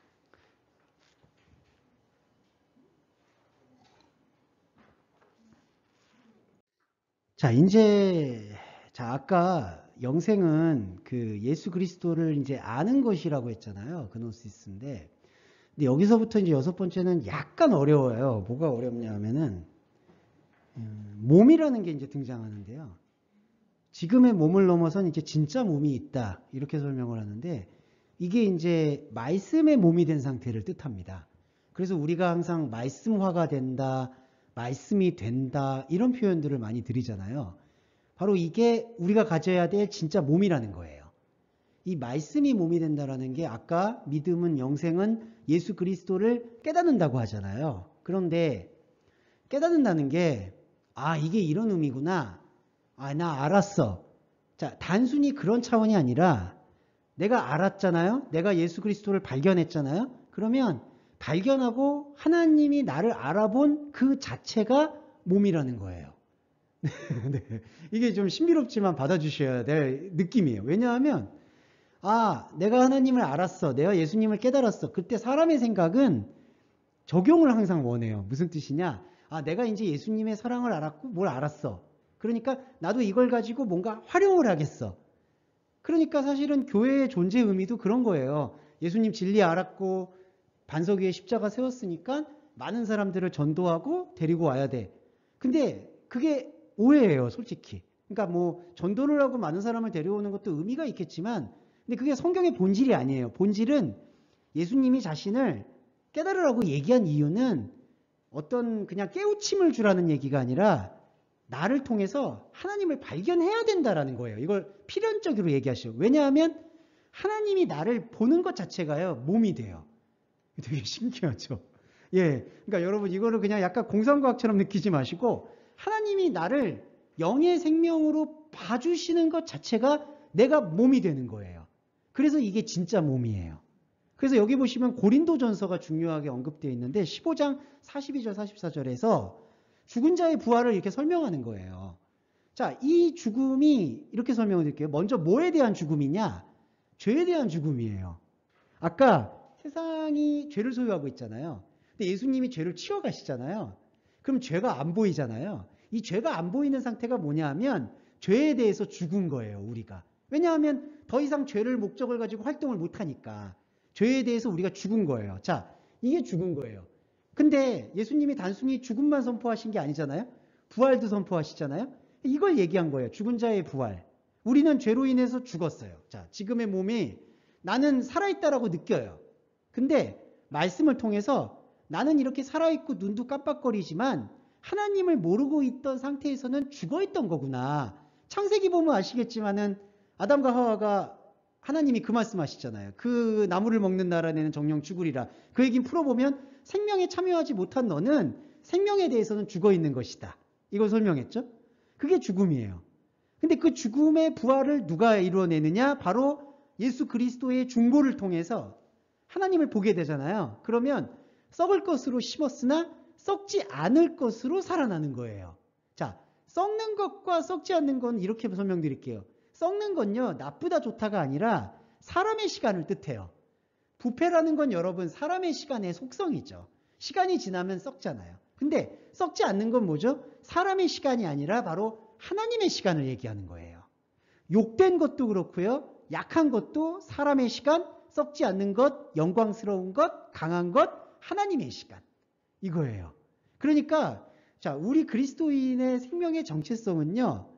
자, 이제 아까 영생은 그 예수 그리스도를 이제 아는 것이라고 했잖아요. 그노시스인데. 근데 여기서부터 이제 6번째는 약간 어려워요. 뭐가 어렵냐 하면은 몸이라는 게 이제 등장하는데요. 지금의 몸을 넘어선 이제 진짜 몸이 있다. 이렇게 설명을 하는데 이게 이제 말씀의 몸이 된 상태를 뜻합니다. 그래서 우리가 항상 말씀화가 된다, 말씀이 된다 이런 표현들을 많이 드리잖아요. 바로 이게 우리가 가져야 될 진짜 몸이라는 거예요. 이 말씀이 몸이 된다라는 게 아까 믿음은 영생은 예수 그리스도를 깨닫는다고 하잖아요. 그런데 깨닫는다는 게 아, 이게 이런 의미구나. 아, 나 알았어. 자, 단순히 그런 차원이 아니라 내가 알았잖아요. 내가 예수 그리스도를 발견했잖아요. 그러면 발견하고 하나님이 나를 알아본 그 자체가 몸이라는 거예요. 네. 이게 좀 신비롭지만 받아주셔야 될 느낌이에요. 왜냐하면 내가 하나님을 알았어. 내가 예수님을 깨달았어. 그때 사람의 생각은 적용을 항상 원해요. 무슨 뜻이냐? 내가 이제 예수님의 사랑을 알았고 뭘 알았어. 그러니까 나도 이걸 가지고 뭔가 활용을 하겠어. 그러니까 사실은 교회의 존재 의미도 그런 거예요. 예수님 진리 알았고 반석 위에 십자가 세웠으니까 많은 사람들을 전도하고 데리고 와야 돼. 근데 그게 오해예요, 솔직히. 그러니까 뭐 전도를 하고 많은 사람을 데려오는 것도 의미가 있겠지만 근데 그게 성경의 본질이 아니에요. 본질은 예수님이 자신을 깨달으라고 얘기한 이유는 어떤 그냥 깨우침을 주라는 얘기가 아니라 나를 통해서 하나님을 발견해야 된다라는 거예요. 이걸 필연적으로 얘기하시죠. 왜냐하면 하나님이 나를 보는 것 자체가요, 몸이 돼요. 되게 신기하죠. 예. 그러니까 여러분 이거를 그냥 약간 공상과학처럼 느끼지 마시고 하나님이 나를 영의 생명으로 봐주시는 것 자체가 내가 몸이 되는 거예요. 그래서 이게 진짜 몸이에요. 그래서 여기 보시면 고린도전서가 중요하게 언급되어 있는데 15장 42절 44절에서 죽은 자의 부활을 이렇게 설명하는 거예요. 자, 이 죽음이 이렇게 설명을 드릴게요. 먼저 뭐에 대한 죽음이냐? 죄에 대한 죽음이에요. 아까 세상이 죄를 소유하고 있잖아요. 근데 예수님이 죄를 치워가시잖아요. 그럼 죄가 안 보이잖아요. 이 죄가 안 보이는 상태가 뭐냐 하면 죄에 대해서 죽은 거예요, 우리가. 왜냐하면 더 이상 죄를 목적을 가지고 활동을 못하니까. 죄에 대해서 우리가 죽은 거예요. 자, 이게 죽은 거예요. 근데 예수님이 단순히 죽음만 선포하신 게 아니잖아요. 부활도 선포하시잖아요. 이걸 얘기한 거예요. 죽은 자의 부활. 우리는 죄로 인해서 죽었어요. 자, 지금의 몸이 나는 살아있다라고 느껴요. 근데 말씀을 통해서 나는 이렇게 살아있고 눈도 깜빡거리지만 하나님을 모르고 있던 상태에서는 죽어있던 거구나. 창세기 보면 아시겠지만은 아담과 하와가 하나님이 그 말씀하시잖아요. 그 나무를 먹는 나라에는 정령 죽으리라. 그 얘기는 풀어보면 생명에 참여하지 못한 너는 생명에 대해서는 죽어있는 것이다. 이걸 설명했죠. 그게 죽음이에요. 근데 그 죽음의 부활을 누가 이루어내느냐? 바로 예수 그리스도의 중보를 통해서 하나님을 보게 되잖아요. 그러면 썩을 것으로 심었으나 썩지 않을 것으로 살아나는 거예요. 자, 썩는 것과 썩지 않는 건 이렇게 설명드릴게요. 썩는 건요, 나쁘다 좋다가 아니라 사람의 시간을 뜻해요. 부패라는 건 여러분 사람의 시간의 속성이죠. 시간이 지나면 썩잖아요. 근데 썩지 않는 건 뭐죠? 사람의 시간이 아니라 바로 하나님의 시간을 얘기하는 거예요. 욕된 것도 그렇고요. 약한 것도 사람의 시간, 썩지 않는 것, 영광스러운 것, 강한 것, 하나님의 시간. 이거예요. 그러니까 자, 우리 그리스도인의 생명의 정체성은요.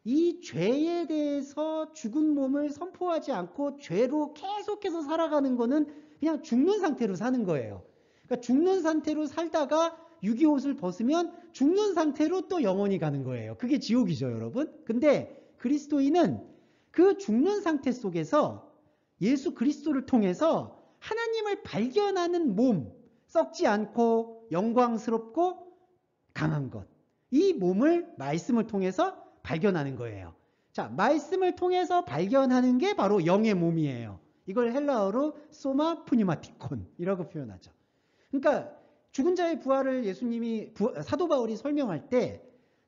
이 죄에 대해서 죽은 몸을 선포하지 않고 죄로 계속해서 살아가는 거는 그냥 죽는 상태로 사는 거예요. 그러니까 죽는 상태로 살다가 유기옷을 벗으면 죽는 상태로 또 영원히 가는 거예요. 그게 지옥이죠, 여러분. 근데 그리스도인은 그 죽는 상태 속에서 예수 그리스도를 통해서 하나님을 발견하는 몸, 썩지 않고 영광스럽고 강한 것. 이 몸을 말씀을 통해서 발견하는 거예요. 자, 말씀을 통해서 발견하는 게 바로 영의 몸이에요. 이걸 헬라어로 소마 푸뉴마티콘이라고 표현하죠. 그러니까 죽은 자의 부활을 예수님이 사도 바울이 설명할 때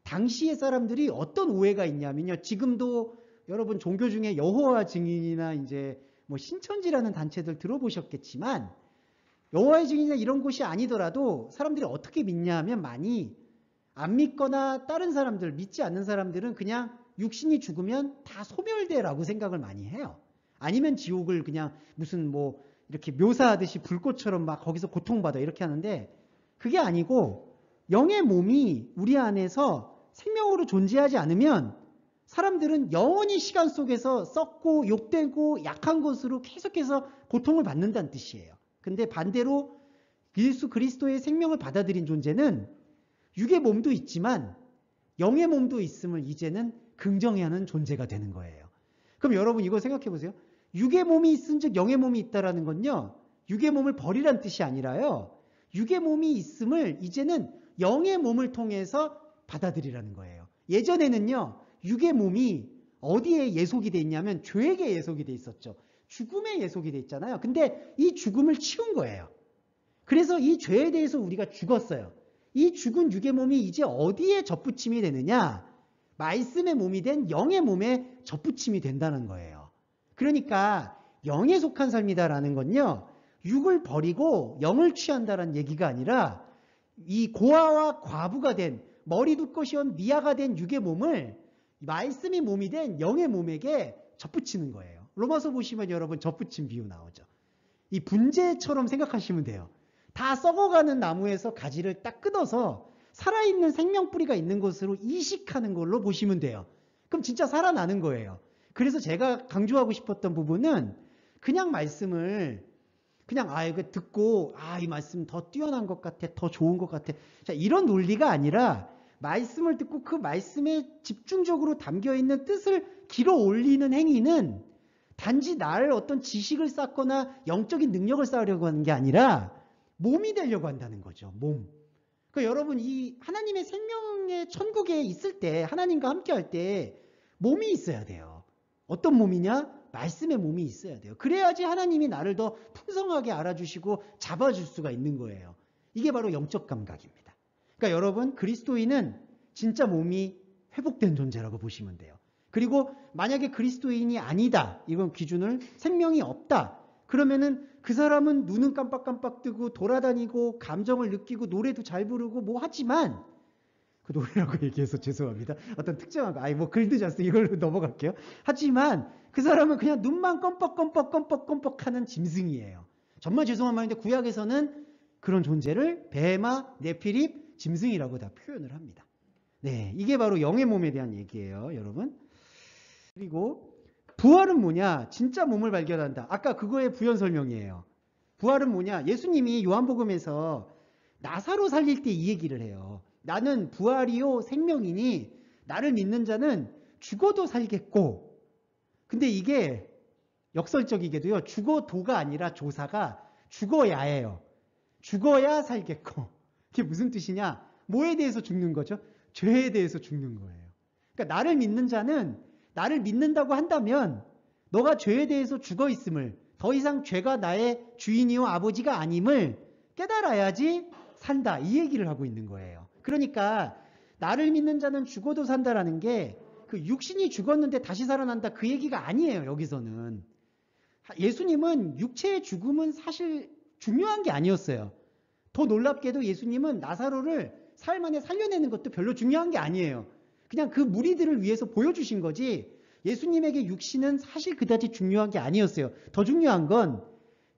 당시의 사람들이 어떤 오해가 있냐면요. 지금도 여러분 종교 중에 여호와 증인이나 이제 뭐 신천지라는 단체들 들어보셨겠지만 여호와의 증인이나 이런 곳이 아니더라도 사람들이 어떻게 믿냐 하면 많이 안 믿거나 다른 사람들, 믿지 않는 사람들은 그냥 육신이 죽으면 다 소멸돼라고 생각을 많이 해요. 아니면 지옥을 그냥 무슨 뭐 이렇게 묘사하듯이 불꽃처럼 막 거기서 고통받아 이렇게 하는데 그게 아니고 영의 몸이 우리 안에서 생명으로 존재하지 않으면 사람들은 영원히 시간 속에서 썩고 욕되고 약한 것으로 계속해서 고통을 받는다는 뜻이에요. 근데 반대로 예수 그리스도의 생명을 받아들인 존재는 육의 몸도 있지만 영의 몸도 있음을 이제는 긍정해하는 존재가 되는 거예요. 그럼 여러분 이거 생각해 보세요. 육의 몸이 있은즉 영의 몸이 있다라는 건요. 육의 몸을 버리란 뜻이 아니라요. 육의 몸이 있음을 이제는 영의 몸을 통해서 받아들이라는 거예요. 예전에는요. 육의 몸이 어디에 예속이 돼 있냐면 죄에게 예속이 돼 있었죠. 죽음의 예속이 돼 있잖아요. 근데 이 죽음을 치운 거예요. 그래서 이 죄에 대해서 우리가 죽었어요. 이 죽은 육의 몸이 이제 어디에 접붙임이 되느냐? 말씀의 몸이 된 영의 몸에 접붙임이 된다는 거예요. 그러니까 영에 속한 삶이다라는 건요, 육을 버리고 영을 취한다는 얘기가 아니라 이 고아와 과부가 된, 머리 둘 시온 미아가 된 육의 몸을 말씀이 몸이 된 영의 몸에게 접붙이는 거예요. 로마서 보시면 여러분 접붙임 비유 나오죠. 이 분재처럼 생각하시면 돼요. 다 썩어가는 나무에서 가지를 딱 뜯어서 살아있는 생명뿌리가 있는 곳으로 이식하는 걸로 보시면 돼요. 그럼 진짜 살아나는 거예요. 그래서 제가 강조하고 싶었던 부분은 그냥 말씀을 그냥 이거 듣고 이 말씀 더 뛰어난 것 같아, 더 좋은 것 같아. 자, 이런 논리가 아니라 말씀을 듣고 그 말씀에 집중적으로 담겨있는 뜻을 길어 올리는 행위는 단지 나를 어떤 지식을 쌓거나 영적인 능력을 쌓으려고 하는 게 아니라 몸이 되려고 한다는 거죠. 몸. 그러니까 여러분 이 하나님의 생명의 천국에 있을 때, 하나님과 함께 할 때 몸이 있어야 돼요. 어떤 몸이냐? 말씀의 몸이 있어야 돼요. 그래야지 하나님이 나를 더 풍성하게 알아주시고 잡아줄 수가 있는 거예요. 이게 바로 영적 감각입니다. 그러니까 여러분 그리스도인은 진짜 몸이 회복된 존재라고 보시면 돼요. 그리고 만약에 그리스도인이 아니다, 이건 기준을 생명이 없다, 그러면은 그 사람은 눈은 깜빡깜빡 뜨고 돌아다니고 감정을 느끼고 노래도 잘 부르고 뭐 하지만, 그 노래라고 얘기해서 죄송합니다. 어떤 특정한 거, 글도 않습니다. 이걸로 넘어갈게요. 하지만 그 사람은 그냥 눈만 껌뻑껌뻑 하는 짐승이에요. 정말 죄송한 말인데 구약에서는 그런 존재를 베마, 네피립, 짐승이라고 다 표현을 합니다. 네, 이게 바로 영의 몸에 대한 얘기예요, 여러분. 그리고 부활은 뭐냐? 진짜 몸을 발견한다. 아까 그거의 부연 설명이에요. 부활은 뭐냐? 예수님이 요한복음에서 나사로 살릴 때 이 얘기를 해요. 나는 부활이요 생명이니 나를 믿는 자는 죽어도 살겠고. 근데 이게 역설적이게도요, 죽어도가 아니라 조사가 죽어야예요. 죽어야 살겠고. 그게 무슨 뜻이냐? 뭐에 대해서 죽는 거죠? 죄에 대해서 죽는 거예요. 그러니까 나를 믿는 자는, 나를 믿는다고 한다면 너가 죄에 대해서 죽어 있음을, 더 이상 죄가 나의 주인이요 아버지가 아님을 깨달아야지 산다, 이 얘기를 하고 있는 거예요. 그러니까 나를 믿는 자는 죽어도 산다라는 게 그 육신이 죽었는데 다시 살아난다, 그 얘기가 아니에요. 여기서는 예수님은 육체의 죽음은 사실 중요한 게 아니었어요. 더 놀랍게도 예수님은 나사로를 사흘 만에 살려내는 것도 별로 중요한 게 아니에요. 그냥 그 무리들을 위해서 보여주신 거지, 예수님에게 육신은 사실 그다지 중요한 게 아니었어요. 더 중요한 건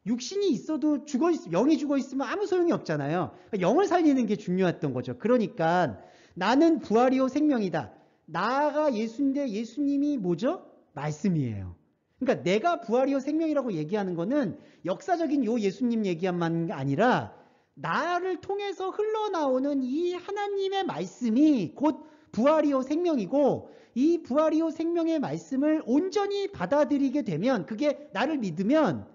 육신이 있어도 영이 죽어 있으면 아무 소용이 없잖아요. 영을 살리는 게 중요했던 거죠. 그러니까 나는 부활이요 생명이다. 나가 예수인데 예수님이 뭐죠? 말씀이에요. 그러니까 내가 부활이요 생명이라고 얘기하는 거는 역사적인 요 예수님 얘기만 아니라 나를 통해서 흘러나오는 이 하나님의 말씀이 곧 부활이요 생명이고, 이 부활이요 생명의 말씀을 온전히 받아들이게 되면, 그게 나를 믿으면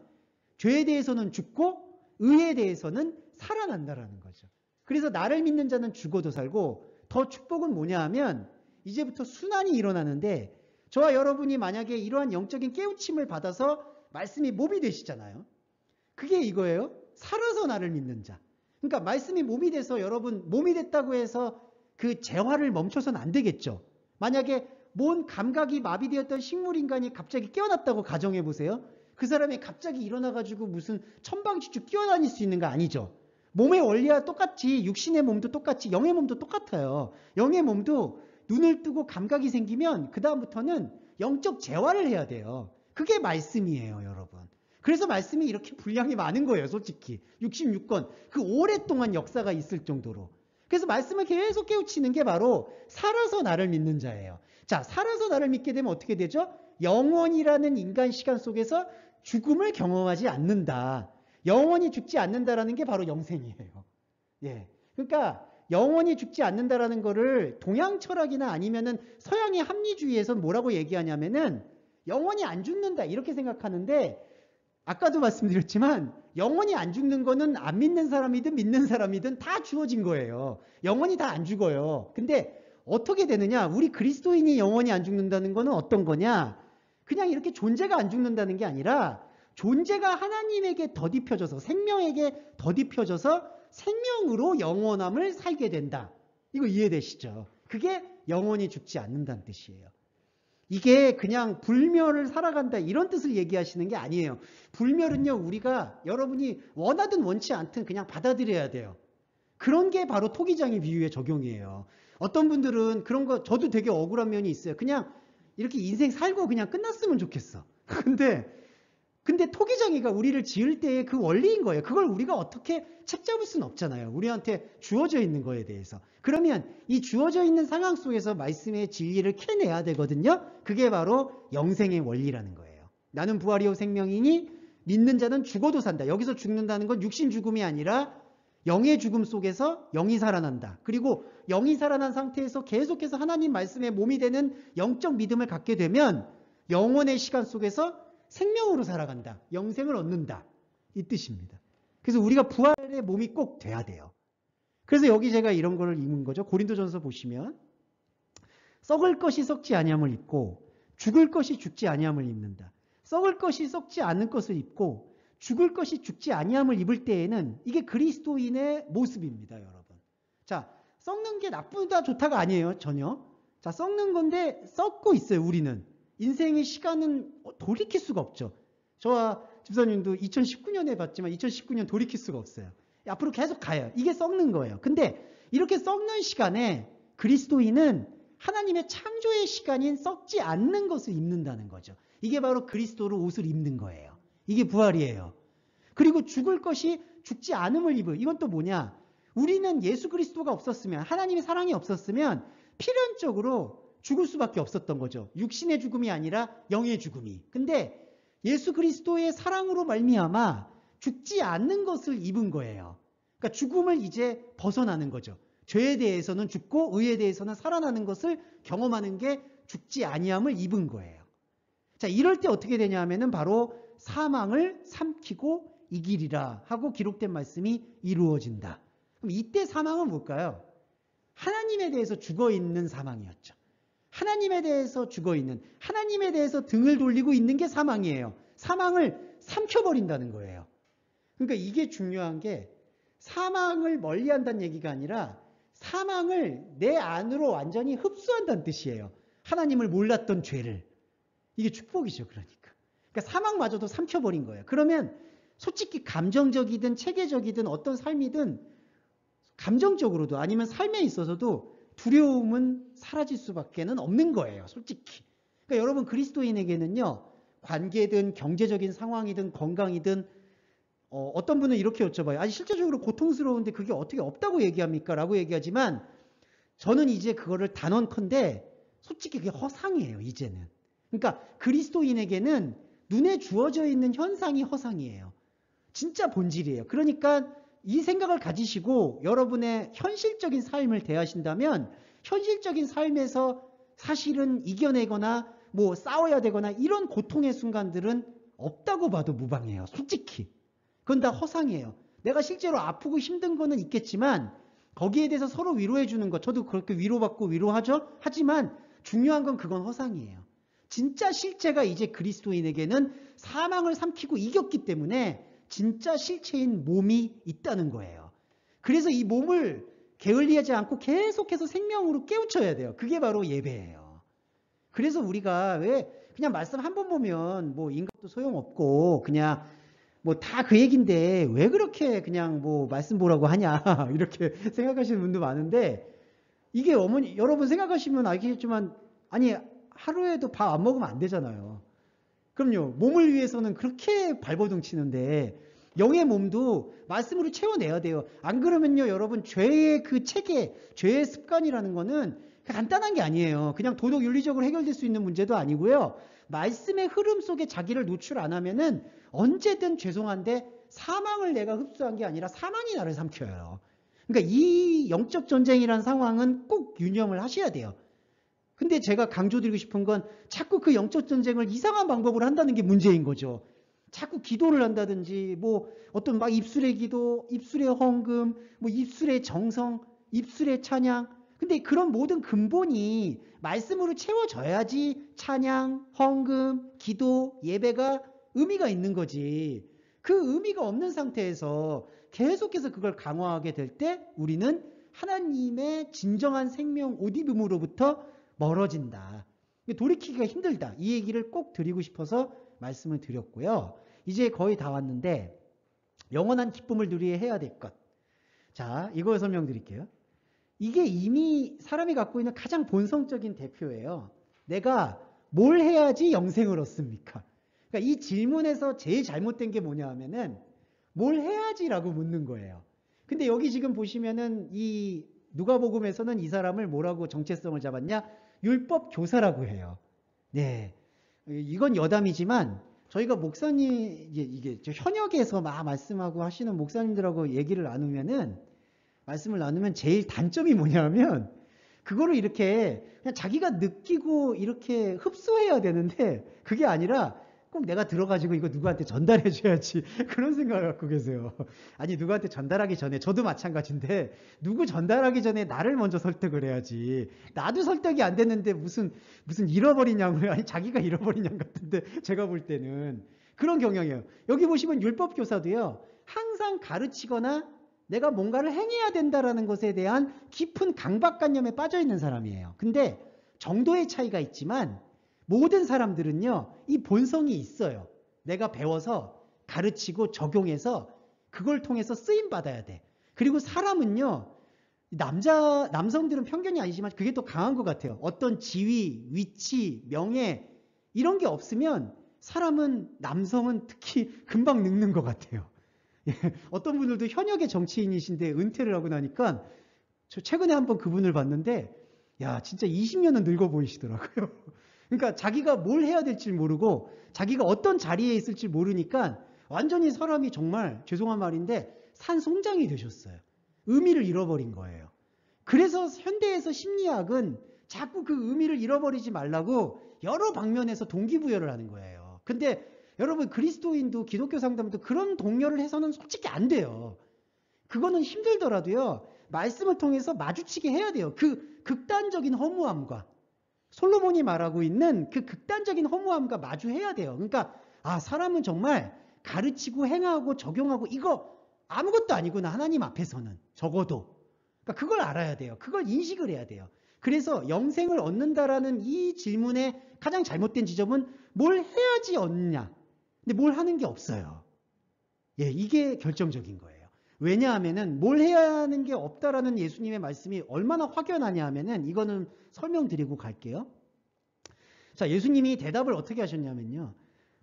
죄에 대해서는 죽고 의에 대해서는 살아난다라는 거죠. 그래서 나를 믿는 자는 죽어도 살고, 더 축복은 뭐냐 하면 이제부터 순환이 일어나는데, 저와 여러분이 만약에 이러한 영적인 깨우침을 받아서 말씀이 몸이 되시잖아요. 그게 이거예요. 살아서 나를 믿는 자. 그러니까 말씀이 몸이 돼서, 여러분 몸이 됐다고 해서 그 재활을 멈춰서는 안 되겠죠. 만약에 뭔 감각이 마비되었던 식물인간이 갑자기 깨어났다고 가정해 보세요. 그 사람이 갑자기 일어나가지고 무슨 천방지축 뛰어다닐 수 있는 거 아니죠. 몸의 원리와 똑같이 육신의 몸도 똑같이 영의 몸도 똑같아요. 영의 몸도 눈을 뜨고 감각이 생기면 그 다음부터는 영적 재활을 해야 돼요. 그게 말씀이에요, 여러분. 그래서 말씀이 이렇게 분량이 많은 거예요, 솔직히. 66권. 그 오랫동안 역사가 있을 정도로. 그래서 말씀을 계속 깨우치는 게 바로 살아서 나를 믿는 자예요. 자, 살아서 나를 믿게 되면 어떻게 되죠? 영원이라는 인간 시간 속에서 죽음을 경험하지 않는다. 영원히 죽지 않는다라는 게 바로 영생이에요. 예. 그러니까 영원히 죽지 않는다라는 거를 동양 철학이나 아니면은 서양의 합리주의에서는 뭐라고 얘기하냐면은 영원히 안 죽는다, 이렇게 생각하는데, 아까도 말씀드렸지만 영원히 안 죽는 거는 안 믿는 사람이든 믿는 사람이든 다 주어진 거예요. 영원히 다 안 죽어요. 근데 어떻게 되느냐? 우리 그리스도인이 영원히 안 죽는다는 거는 어떤 거냐? 그냥 이렇게 존재가 안 죽는다는 게 아니라 존재가 하나님에게 덧입혀져서 생명에게 덧입혀져서 생명으로 영원함을 살게 된다. 이거 이해되시죠? 그게 영원히 죽지 않는다는 뜻이에요. 이게 그냥 불멸을 살아간다 이런 뜻을 얘기하시는 게 아니에요. 불멸은요, 우리가 여러분이 원하든 원치 않든 그냥 받아들여야 돼요. 그런 게 바로 토기장의 비유의 적용이에요. 어떤 분들은 그런 거, 저도 되게 억울한 면이 있어요. 그냥 이렇게 인생 살고 그냥 끝났으면 좋겠어. 근데 토기장이가 우리를 지을 때의 그 원리인 거예요. 그걸 우리가 어떻게 책 잡을 수는 없잖아요. 우리한테 주어져 있는 거에 대해서. 그러면 이 주어져 있는 상황 속에서 말씀의 진리를 캐내야 되거든요. 그게 바로 영생의 원리라는 거예요. 나는 부활이요 생명이니 믿는 자는 죽어도 산다. 여기서 죽는다는 건 육신 죽음이 아니라 영의 죽음 속에서 영이 살아난다. 그리고 영이 살아난 상태에서 계속해서 하나님 말씀의 몸이 되는 영적 믿음을 갖게 되면 영원의 시간 속에서 생명으로 살아간다. 영생을 얻는다. 이 뜻입니다. 그래서 우리가 부활의 몸이 꼭 돼야 돼요. 그래서 여기 제가 이런 거를 읽은 거죠. 고린도전서 보시면 썩을 것이 썩지 아니함을 입고 죽을 것이 죽지 아니함을 입는다. 썩을 것이 썩지 않는 것을 입고 죽을 것이 죽지 아니함을 입을 때에는 이게 그리스도인의 모습입니다, 여러분. 자, 썩는 게 나쁘다 좋다가 아니에요, 전혀. 자, 썩는 건데 썩고 있어요, 우리는. 인생의 시간은 돌이킬 수가 없죠. 저와 집사님도 2019년에 봤지만 2019년 돌이킬 수가 없어요. 앞으로 계속 가요. 이게 썩는 거예요. 근데 이렇게 썩는 시간에 그리스도인은 하나님의 창조의 시간인 썩지 않는 것을 입는다는 거죠. 이게 바로 그리스도로 옷을 입는 거예요. 이게 부활이에요. 그리고 죽을 것이 죽지 않음을 입을. 이건 또 뭐냐? 우리는 예수 그리스도가 없었으면, 하나님의 사랑이 없었으면 필연적으로 죽을 수밖에 없었던 거죠. 육신의 죽음이 아니라 영의 죽음이. 근데 예수 그리스도의 사랑으로 말미암아 죽지 않는 것을 입은 거예요. 그러니까 죽음을 이제 벗어나는 거죠. 죄에 대해서는 죽고 의에 대해서는 살아나는 것을 경험하는 게 죽지 아니함을 입은 거예요. 자, 이럴 때 어떻게 되냐 하면은 바로 사망을 삼키고 이기리라 하고 기록된 말씀이 이루어진다. 그럼 이때 사망은 뭘까요? 하나님에 대해서 죽어있는 사망이었죠. 하나님에 대해서 죽어있는, 하나님에 대해서 등을 돌리고 있는 게 사망이에요. 사망을 삼켜버린다는 거예요. 그러니까 이게 중요한 게 사망을 멀리한다는 얘기가 아니라 사망을 내 안으로 완전히 흡수한다는 뜻이에요. 하나님을 몰랐던 죄를. 이게 축복이죠, 그러니까. 그러니까 사망마저도 삼켜버린 거예요. 그러면 솔직히 감정적이든 체계적이든 어떤 삶이든 감정적으로도 아니면 삶에 있어서도 두려움은 사라질 수밖에는 없는 거예요, 솔직히. 그러니까 여러분 그리스도인에게는요, 관계든 경제적인 상황이든 건강이든 어떤 분은 이렇게 여쭤봐요. 아니 실제적으로 고통스러운데 그게 어떻게 없다고 얘기합니까? 라고 얘기하지만 저는 이제 그거를 단언컨대 솔직히 그게 허상이에요, 이제는. 그러니까 그리스도인에게는 눈에 주어져 있는 현상이 허상이에요. 진짜 본질이에요. 그러니까 이 생각을 가지시고 여러분의 현실적인 삶을 대하신다면 현실적인 삶에서 사실은 이겨내거나 뭐 싸워야 되거나 이런 고통의 순간들은 없다고 봐도 무방해요. 솔직히. 그건 다 허상이에요. 내가 실제로 아프고 힘든 거는 있겠지만 거기에 대해서 서로 위로해 주는 것, 저도 그렇게 위로받고 위로하죠. 하지만 중요한 건 그건 허상이에요. 진짜 실체가 이제 그리스도인에게는 사망을 삼키고 이겼기 때문에 진짜 실체인 몸이 있다는 거예요. 그래서 이 몸을 게을리하지 않고 계속해서 생명으로 깨우쳐야 돼요. 그게 바로 예배예요. 그래서 우리가 왜 그냥 말씀 한 번 보면 뭐 인간도 소용없고 그냥 뭐 다 그 얘긴데 왜 그렇게 그냥 뭐 말씀 보라고 하냐 이렇게 생각하시는 분도 많은데 이게 어머니 여러분 생각하시면 알겠지만 아니 하루에도 밥 안 먹으면 안 되잖아요. 그럼요. 몸을 위해서는 그렇게 발버둥 치는데 영의 몸도 말씀으로 채워내야 돼요. 안 그러면요, 여러분 죄의 그 체계, 죄의 습관이라는 거는 간단한 게 아니에요. 그냥 도덕 윤리적으로 해결될 수 있는 문제도 아니고요. 말씀의 흐름 속에 자기를 노출 안 하면은 언제든 죄송한데 사망을 내가 흡수한 게 아니라 사망이 나를 삼켜요. 그러니까 이 영적 전쟁이라는 상황은 꼭 유념을 하셔야 돼요. 근데 제가 강조드리고 싶은 건 자꾸 그 영적 전쟁을 이상한 방법으로 한다는 게 문제인 거죠. 자꾸 기도를 한다든지 뭐 어떤 막 입술의 기도, 입술의 헌금, 뭐 입술의 정성, 입술의 찬양. 근데 그런 모든 근본이 말씀으로 채워져야지 찬양, 헌금, 기도, 예배가 의미가 있는 거지. 그 의미가 없는 상태에서 계속해서 그걸 강화하게 될 때 우리는 하나님의 진정한 생명 오디뷴으로부터 멀어진다. 돌이키기가 힘들다. 이 얘기를 꼭 드리고 싶어서 말씀을 드렸고요. 이제 거의 다 왔는데 영원한 기쁨을 누리게 해야 될 것. 자, 이거 설명드릴게요. 이게 이미 사람이 갖고 있는 가장 본성적인 대표예요. 내가 뭘 해야지 영생을 얻습니까? 그러니까 이 질문에서 제일 잘못된 게 뭐냐 하면은 뭘 해야지라고 묻는 거예요. 근데 여기 지금 보시면은 이 누가복음에서는 이 사람을 뭐라고 정체성을 잡았냐? 율법 교사라고 해요. 네. 이건 여담이지만 저희가 목사님 이게 현역에서 막 말씀하고 하시는 목사님들하고 얘기를 나누면은 말씀을 나누면 제일 단점이 뭐냐면 그거를 이렇게 그냥 자기가 느끼고 이렇게 흡수해야 되는데 그게 아니라 꼭 내가 들어가지고 이거 누구한테 전달해 줘야지 그런 생각을 갖고 계세요. 아니 누구한테 전달하기 전에 저도 마찬가지인데 누구 전달하기 전에 나를 먼저 설득을 해야지. 나도 설득이 안 됐는데 무슨 잃어버린 양을 아니 자기가 잃어버린 양 같은데 제가 볼 때는 그런 경향이에요. 여기 보시면 율법 교사도요. 항상 가르치거나 내가 뭔가를 행해야 된다라는 것에 대한 깊은 강박관념에 빠져 있는 사람이에요. 근데 정도의 차이가 있지만 모든 사람들은요, 이 본성이 있어요. 내가 배워서 가르치고 적용해서 그걸 통해서 쓰임 받아야 돼. 그리고 사람은요, 남성들은 편견이 아니지만 그게 더 강한 것 같아요. 어떤 지위, 위치, 명예 이런 게 없으면 남성은 특히 금방 늙는 것 같아요. 어떤 분들도 현역의 정치인이신데 은퇴를 하고 나니까 저 최근에 한번 그분을 봤는데 야 진짜 20년은 늙어 보이시더라고요. 그러니까 자기가 뭘 해야 될지 모르고 자기가 어떤 자리에 있을지 모르니까 완전히 사람이 정말 죄송한 말인데 산송장이 되셨어요. 의미를 잃어버린 거예요. 그래서 현대에서 심리학은 자꾸 그 의미를 잃어버리지 말라고 여러 방면에서 동기부여를 하는 거예요. 근데 여러분 그리스도인도 기독교 상담도 그런 동료를 해서는 솔직히 안 돼요. 그거는 힘들더라도요. 말씀을 통해서 마주치게 해야 돼요. 그 극단적인 허무함과 솔로몬이 말하고 있는 그 극단적인 허무함과 마주해야 돼요. 그러니까 사람은 정말 가르치고 행하고 적용하고 이거 아무것도 아니구나. 하나님 앞에서는 적어도. 그러니까 그걸 알아야 돼요. 그걸 인식을 해야 돼요. 그래서 영생을 얻는다라는 이 질문의 가장 잘못된 지점은 뭘 해야지 얻느냐. 근데 뭘 하는 게 없어요. 예, 이게 결정적인 거예요. 왜냐하면은 뭘 해야 하는 게 없다라는 예수님의 말씀이 얼마나 확연하냐 하면은 이거는 설명드리고 갈게요. 자, 예수님이 대답을 어떻게 하셨냐면요.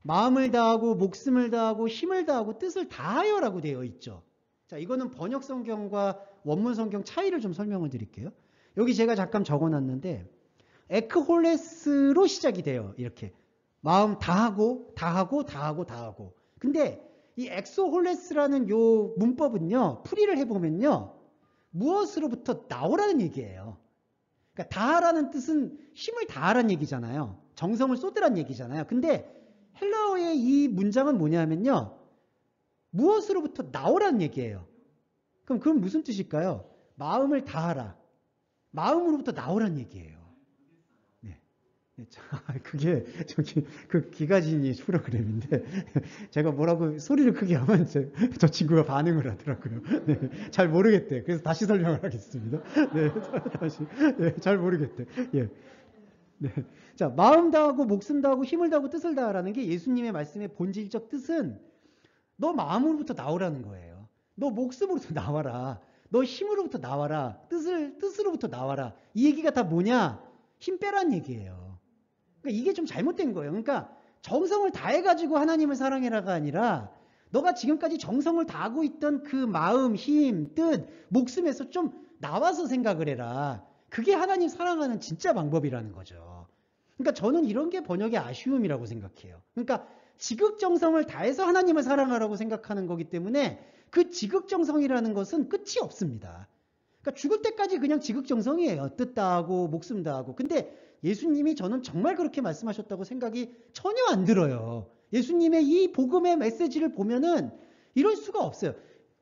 마음을 다하고 목숨을 다하고 힘을 다하고 뜻을 다하여라고 되어 있죠. 자, 이거는 번역 성경과 원문 성경 차이를 좀 설명을 드릴게요. 여기 제가 잠깐 적어놨는데 에크홀레스로 시작이 돼요. 이렇게 마음 다하고 다하고 다하고 다하고. 근데 이 엑소홀레스라는 요 문법은요. 풀이를 해보면요. 무엇으로부터 나오라는 얘기예요. 그러니까 다하라는 뜻은 힘을 다하라는 얘기잖아요. 정성을 쏟으라는 얘기잖아요. 근데 헬라어의 이 문장은 뭐냐면요. 무엇으로부터 나오라는 얘기예요. 그럼 무슨 뜻일까요? 마음을 다하라. 마음으로부터 나오라는 얘기예요. 그게 그 기가진이 프로그램인데 제가 뭐라고 소리를 크게 하면 저 친구가 반응을 하더라고요. 네, 잘 모르겠대. 그래서 다시 설명을 하겠습니다. 네, 다시. 네, 잘 모르겠대. 예. 네. 자, 마음 다하고 목숨 다하고 힘을 다하고 뜻을 다하라는 게 예수님의 말씀의 본질적 뜻은 너 마음으로부터 나오라는 거예요. 너 목숨으로부터 나와라. 너 힘으로부터 나와라. 뜻으로부터 나와라. 이 얘기가 다 뭐냐? 힘 빼란 얘기예요. 그러니까 이게 좀 잘못된 거예요. 그러니까 정성을 다해가지고 하나님을 사랑해라가 아니라 너가 지금까지 정성을 다하고 있던 그 마음, 힘, 뜻, 목숨에서 좀 나와서 생각을 해라. 그게 하나님 사랑하는 진짜 방법이라는 거죠. 그러니까 저는 이런 게 번역의 아쉬움이라고 생각해요. 그러니까 지극정성을 다해서 하나님을 사랑하라고 생각하는 거기 때문에 그 지극정성이라는 것은 끝이 없습니다. 그러니까 죽을 때까지 그냥 지극정성이에요. 뜻 다하고 목숨 다하고. 근데 예수님이 저는 정말 그렇게 말씀하셨다고 생각이 전혀 안 들어요. 예수님의 이 복음의 메시지를 보면은 이럴 수가 없어요.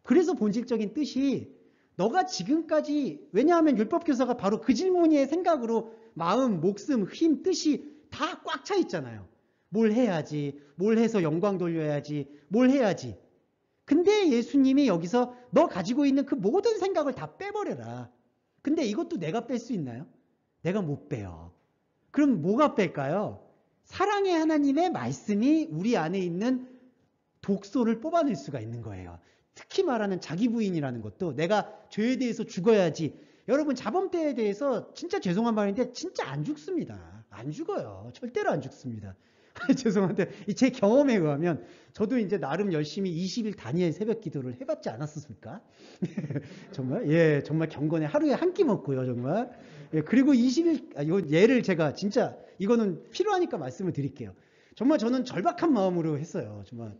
그래서 본질적인 뜻이 너가 지금까지 왜냐하면 율법교사가 바로 그 질문의 생각으로 마음, 목숨, 힘, 뜻이 다 꽉 차 있잖아요. 뭘 해야지, 뭘 해서 영광 돌려야지, 뭘 해야지. 근데 예수님이 여기서 너 가지고 있는 그 모든 생각을 다 빼버려라. 근데 이것도 내가 뺄 수 있나요? 내가 못 빼요. 그럼 뭐가 뺄까요? 사랑의 하나님의 말씀이 우리 안에 있는 독소를 뽑아낼 수가 있는 거예요. 특히 말하는 자기 부인이라는 것도 내가 죄에 대해서 죽어야지. 여러분 자범죄에 대해서 진짜 죄송한 말인데 진짜 안 죽습니다. 안 죽어요. 절대로 안 죽습니다. 죄송한데 제 경험에 의하면 저도 이제 나름 열심히 20일 단위의 새벽 기도를 해봤지 않았습니까? 정말 예 정말 경건에 하루에 한 끼 먹고요 정말. 예, 그리고 20일 이거 예를 제가 진짜 이거는 필요하니까 말씀을 드릴게요. 정말 저는 절박한 마음으로 했어요. 정말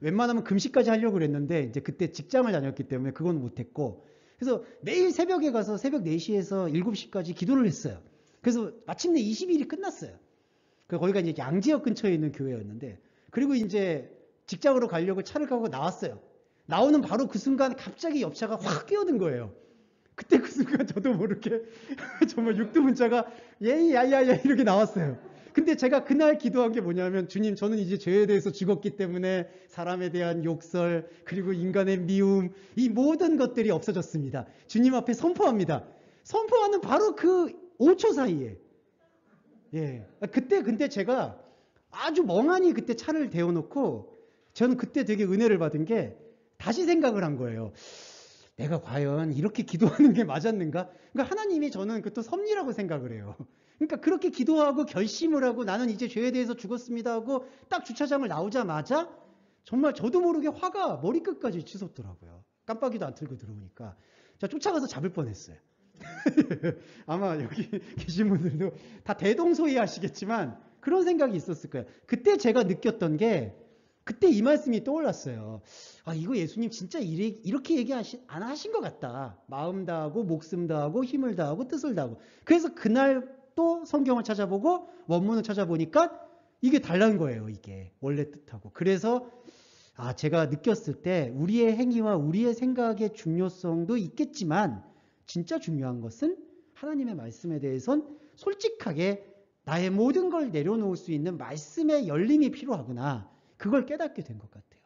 웬만하면 금식까지 하려고 그랬는데 이제 그때 직장을 다녔기 때문에 그건 못했고 그래서 매일 새벽에 가서 새벽 4시에서 7시까지 기도를 했어요. 그래서 마침내 20일이 끝났어요. 거기가 이제 양지역 근처에 있는 교회였는데 그리고 이제 직장으로 가려고 차를 타고 나왔어요. 나오는 바로 그 순간 갑자기 옆차가 확 끼어든 거예요. 그때 그 순간 저도 모르게 정말 육두문자가 예야야야 이렇게 나왔어요. 근데 제가 그날 기도한 게 뭐냐면 주님 저는 이제 죄에 대해서 죽었기 때문에 사람에 대한 욕설 그리고 인간의 미움 이 모든 것들이 없어졌습니다. 주님 앞에 선포합니다. 선포하는 바로 그 5초 사이에 예. 그때 근데 제가 아주 멍하니 그때 차를 대어놓고 저는 그때 되게 은혜를 받은 게 다시 생각을 한 거예요. 내가 과연 이렇게 기도하는 게 맞았는가? 그러니까 하나님이 저는 그것도 섭리라고 생각을 해요. 그러니까 그렇게 기도하고 결심을 하고 나는 이제 죄에 대해서 죽었습니다 하고 딱 주차장을 나오자마자 정말 저도 모르게 화가 머리끝까지 치솟더라고요. 깜빡이도 안 틀고 들어오니까. 제가 쫓아가서 잡을 뻔했어요. 아마 여기 계신 분들도 다 대동소이 하시겠지만 그런 생각이 있었을 거예요. 그때 제가 느꼈던 게 그때 이 말씀이 떠올랐어요. 아, 이거 예수님 진짜 이렇게 얘기 안 하신 것 같다. 마음 다하고 목숨 다하고 힘을 다하고 뜻을 다하고. 그래서 그날 또 성경을 찾아보고 원문을 찾아보니까 이게 달라는 거예요. 이게 원래 뜻하고. 그래서 제가 느꼈을 때 우리의 행위와 우리의 생각의 중요성도 있겠지만 진짜 중요한 것은 하나님의 말씀에 대해선 솔직하게 나의 모든 걸 내려놓을 수 있는 말씀의 열림이 필요하구나. 그걸 깨닫게 된 것 같아요.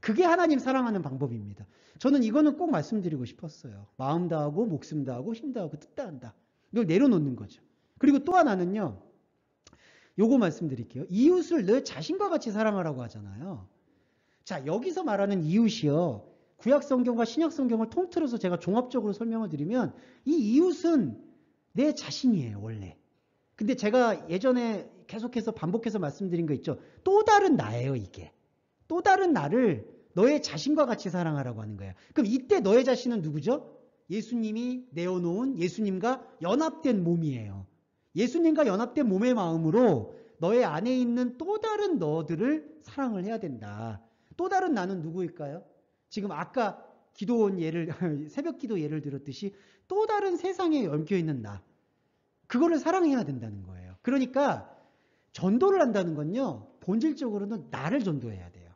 그게 하나님 사랑하는 방법입니다. 저는 이거는 꼭 말씀드리고 싶었어요. 마음 다하고 목숨 다하고 힘 다하고 뜻 다한다. 이걸 내려놓는 거죠. 그리고 또 하나는요. 요거 말씀드릴게요. 이웃을 내 자신과 같이 사랑하라고 하잖아요. 자, 여기서 말하는 이웃이요. 구약 성경과 신약 성경을 통틀어서 제가 종합적으로 설명을 드리면 이 이웃은 내 자신이에요, 원래. 근데 제가 예전에 계속해서 반복해서 말씀드린 거 있죠. 또 다른 나예요, 이게. 또 다른 나를 너의 자신과 같이 사랑하라고 하는 거예요. 그럼 이때 너의 자신은 누구죠? 예수님이 내어놓은 예수님과 연합된 몸이에요. 예수님과 연합된 몸의 마음으로 너의 안에 있는 또 다른 너들을 사랑을 해야 된다. 또 다른 나는 누구일까요? 지금 아까 기도원 예를, 새벽 기도 예를 들었듯이 또 다른 세상에 얽혀있는 나. 그거를 사랑해야 된다는 거예요. 그러니까 전도를 한다는 건요. 본질적으로는 나를 전도해야 돼요.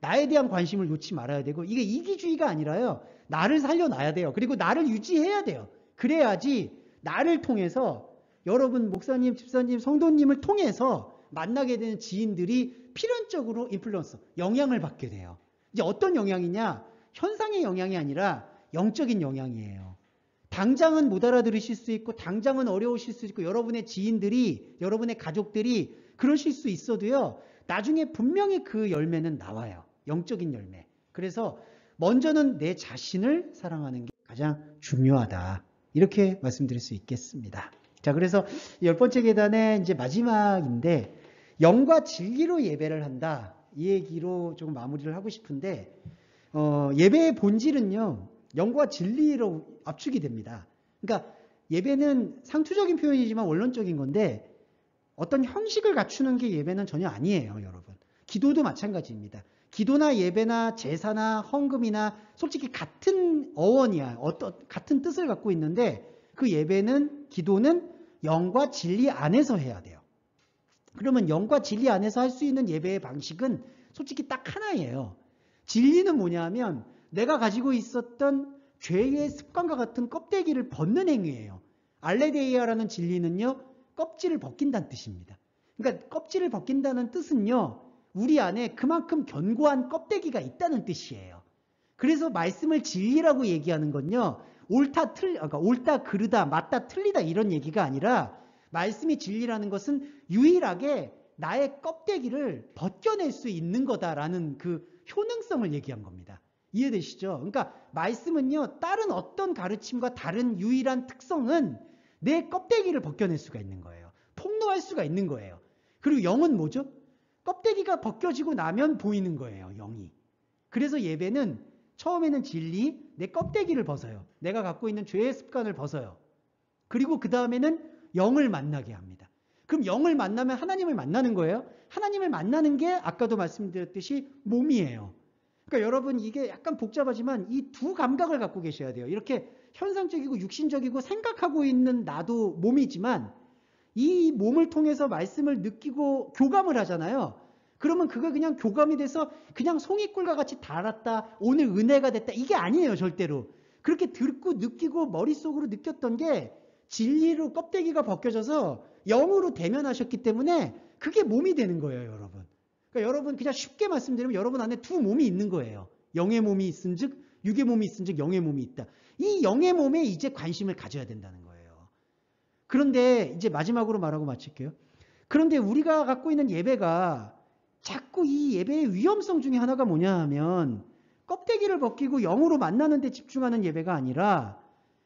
나에 대한 관심을 놓지 말아야 되고 이게 이기주의가 아니라요. 나를 살려놔야 돼요. 그리고 나를 유지해야 돼요. 그래야지 나를 통해서 여러분 목사님, 집사님, 성도님을 통해서 만나게 되는 지인들이 필연적으로 인플루언서, 영향을 받게 돼요. 이제 어떤 영향이냐? 현상의 영향이 아니라 영적인 영향이에요. 당장은 못 알아들으실 수 있고 당장은 어려우실 수 있고 여러분의 지인들이 여러분의 가족들이 그러실 수 있어도요. 나중에 분명히 그 열매는 나와요. 영적인 열매. 그래서 먼저는 내 자신을 사랑하는 게 가장 중요하다. 이렇게 말씀드릴 수 있겠습니다. 자, 그래서 10번째 계단의 이제 마지막인데 영과 진리로 예배를 한다. 이 얘기로 조금 마무리를 하고 싶은데 예배의 본질은요. 영과 진리로 압축이 됩니다. 그러니까 예배는 상투적인 표현이지만 원론적인 건데 어떤 형식을 갖추는 게 예배는 전혀 아니에요, 여러분. 기도도 마찬가지입니다. 기도나 예배나 제사나 헌금이나 솔직히 같은 어원이야. 같은 뜻을 갖고 있는데 그 예배는 기도는 영과 진리 안에서 해야 돼요. 그러면 영과 진리 안에서 할 수 있는 예배의 방식은 솔직히 딱 하나예요. 진리는 뭐냐면 내가 가지고 있었던 죄의 습관과 같은 껍데기를 벗는 행위예요. 알레데이아라는 진리는요. 껍질을 벗긴다는 뜻입니다. 그러니까 껍질을 벗긴다는 뜻은요, 우리 안에 그만큼 견고한 껍데기가 있다는 뜻이에요. 그래서 말씀을 진리라고 얘기하는 건요, 그러니까 옳다 그르다 맞다 틀리다 이런 얘기가 아니라, 말씀이 진리라는 것은 유일하게 나의 껍데기를 벗겨낼 수 있는 거다라는 그 효능성을 얘기한 겁니다. 이해되시죠? 그러니까 말씀은요, 다른 어떤 가르침과 다른 유일한 특성은 내 껍데기를 벗겨낼 수가 있는 거예요. 폭로할 수가 있는 거예요. 그리고 영은 뭐죠? 껍데기가 벗겨지고 나면 보이는 거예요, 영이. 그래서 예배는 처음에는 진리, 내 껍데기를 벗어요. 내가 갖고 있는 죄의 습관을 벗어요. 그리고 그 다음에는 영을 만나게 합니다. 그럼 영을 만나면 하나님을 만나는 거예요. 하나님을 만나는 게 아까도 말씀드렸듯이 몸이에요. 그러니까 여러분, 이게 약간 복잡하지만 이 두 감각을 갖고 계셔야 돼요. 이렇게 현상적이고 육신적이고 생각하고 있는 나도 몸이지만, 이 몸을 통해서 말씀을 느끼고 교감을 하잖아요. 그러면 그거 그냥 교감이 돼서 그냥 송이꿀과 같이 달았다, 오늘 은혜가 됐다, 이게 아니에요, 절대로. 그렇게 듣고 느끼고 머릿속으로 느꼈던 게 진리로 껍데기가 벗겨져서 영으로 대면하셨기 때문에 그게 몸이 되는 거예요, 여러분. 그러니까 여러분, 그냥 쉽게 말씀드리면 여러분 안에 두 몸이 있는 거예요. 영의 몸이 있은즉 육의 몸이 있은즉 영의 몸이 있다. 이 영의 몸에 이제 관심을 가져야 된다는 거예요. 그런데 이제 마지막으로 말하고 마칠게요. 그런데 우리가 갖고 있는 예배가 자꾸 이 예배의 위험성 중에 하나가 뭐냐 하면, 껍데기를 벗기고 영으로 만나는 데 집중하는 예배가 아니라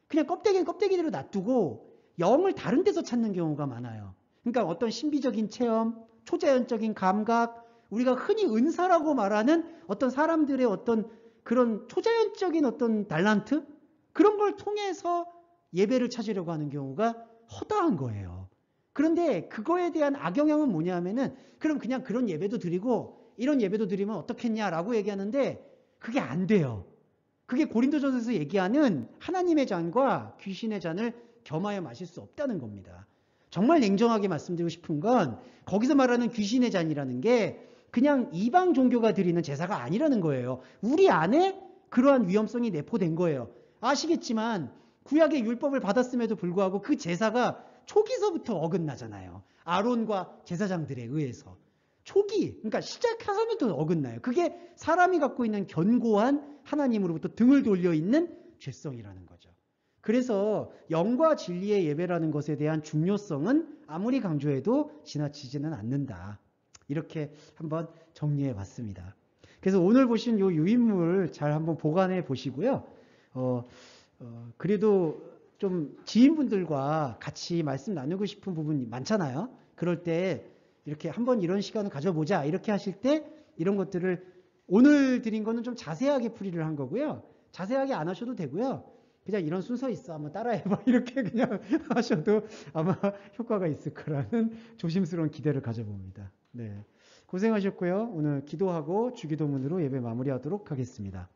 그냥 껍데기는 껍데기대로 놔두고 영을 다른 데서 찾는 경우가 많아요. 그러니까 어떤 신비적인 체험, 초자연적인 감각, 우리가 흔히 은사라고 말하는 어떤 사람들의 어떤 그런 초자연적인 어떤 달란트? 그런 걸 통해서 예배를 찾으려고 하는 경우가 허다한 거예요. 그런데 그거에 대한 악영향은 뭐냐 하면은, 그럼 그냥 그런 예배도 드리고 이런 예배도 드리면 어떻겠냐라고 얘기하는데, 그게 안 돼요. 그게 고린도전서에서 얘기하는 하나님의 잔과 귀신의 잔을 겸하여 마실 수 없다는 겁니다. 정말 냉정하게 말씀드리고 싶은 건, 거기서 말하는 귀신의 잔이라는 게 그냥 이방 종교가 드리는 제사가 아니라는 거예요. 우리 안에 그러한 위험성이 내포된 거예요. 아시겠지만 구약의 율법을 받았음에도 불구하고 그 제사가 초기서부터 어긋나잖아요. 아론과 제사장들에 의해서. 그러니까 시작하면부터 어긋나요. 그게 사람이 갖고 있는 견고한 하나님으로부터 등을 돌려 있는 죄성이라는 거죠. 그래서 영과 진리의 예배라는 것에 대한 중요성은 아무리 강조해도 지나치지는 않는다. 이렇게 한번 정리해 봤습니다. 그래서 오늘 보신 이 유인물 잘 한번 보관해 보시고요. 그래도 좀 지인분들과 같이 말씀 나누고 싶은 부분이 많잖아요. 그럴 때 이렇게 한번 이런 시간을 가져보자 이렇게 하실 때, 이런 것들을 오늘 드린 거는 좀 자세하게 풀이를 한 거고요. 자세하게 안 하셔도 되고요. 그냥 이런 순서 있어, 한번 따라해봐 이렇게 그냥 하셔도 아마 효과가 있을 거라는 조심스러운 기대를 가져봅니다. 네, 고생하셨고요. 오늘 기도하고 주기도문으로 예배 마무리하도록 하겠습니다.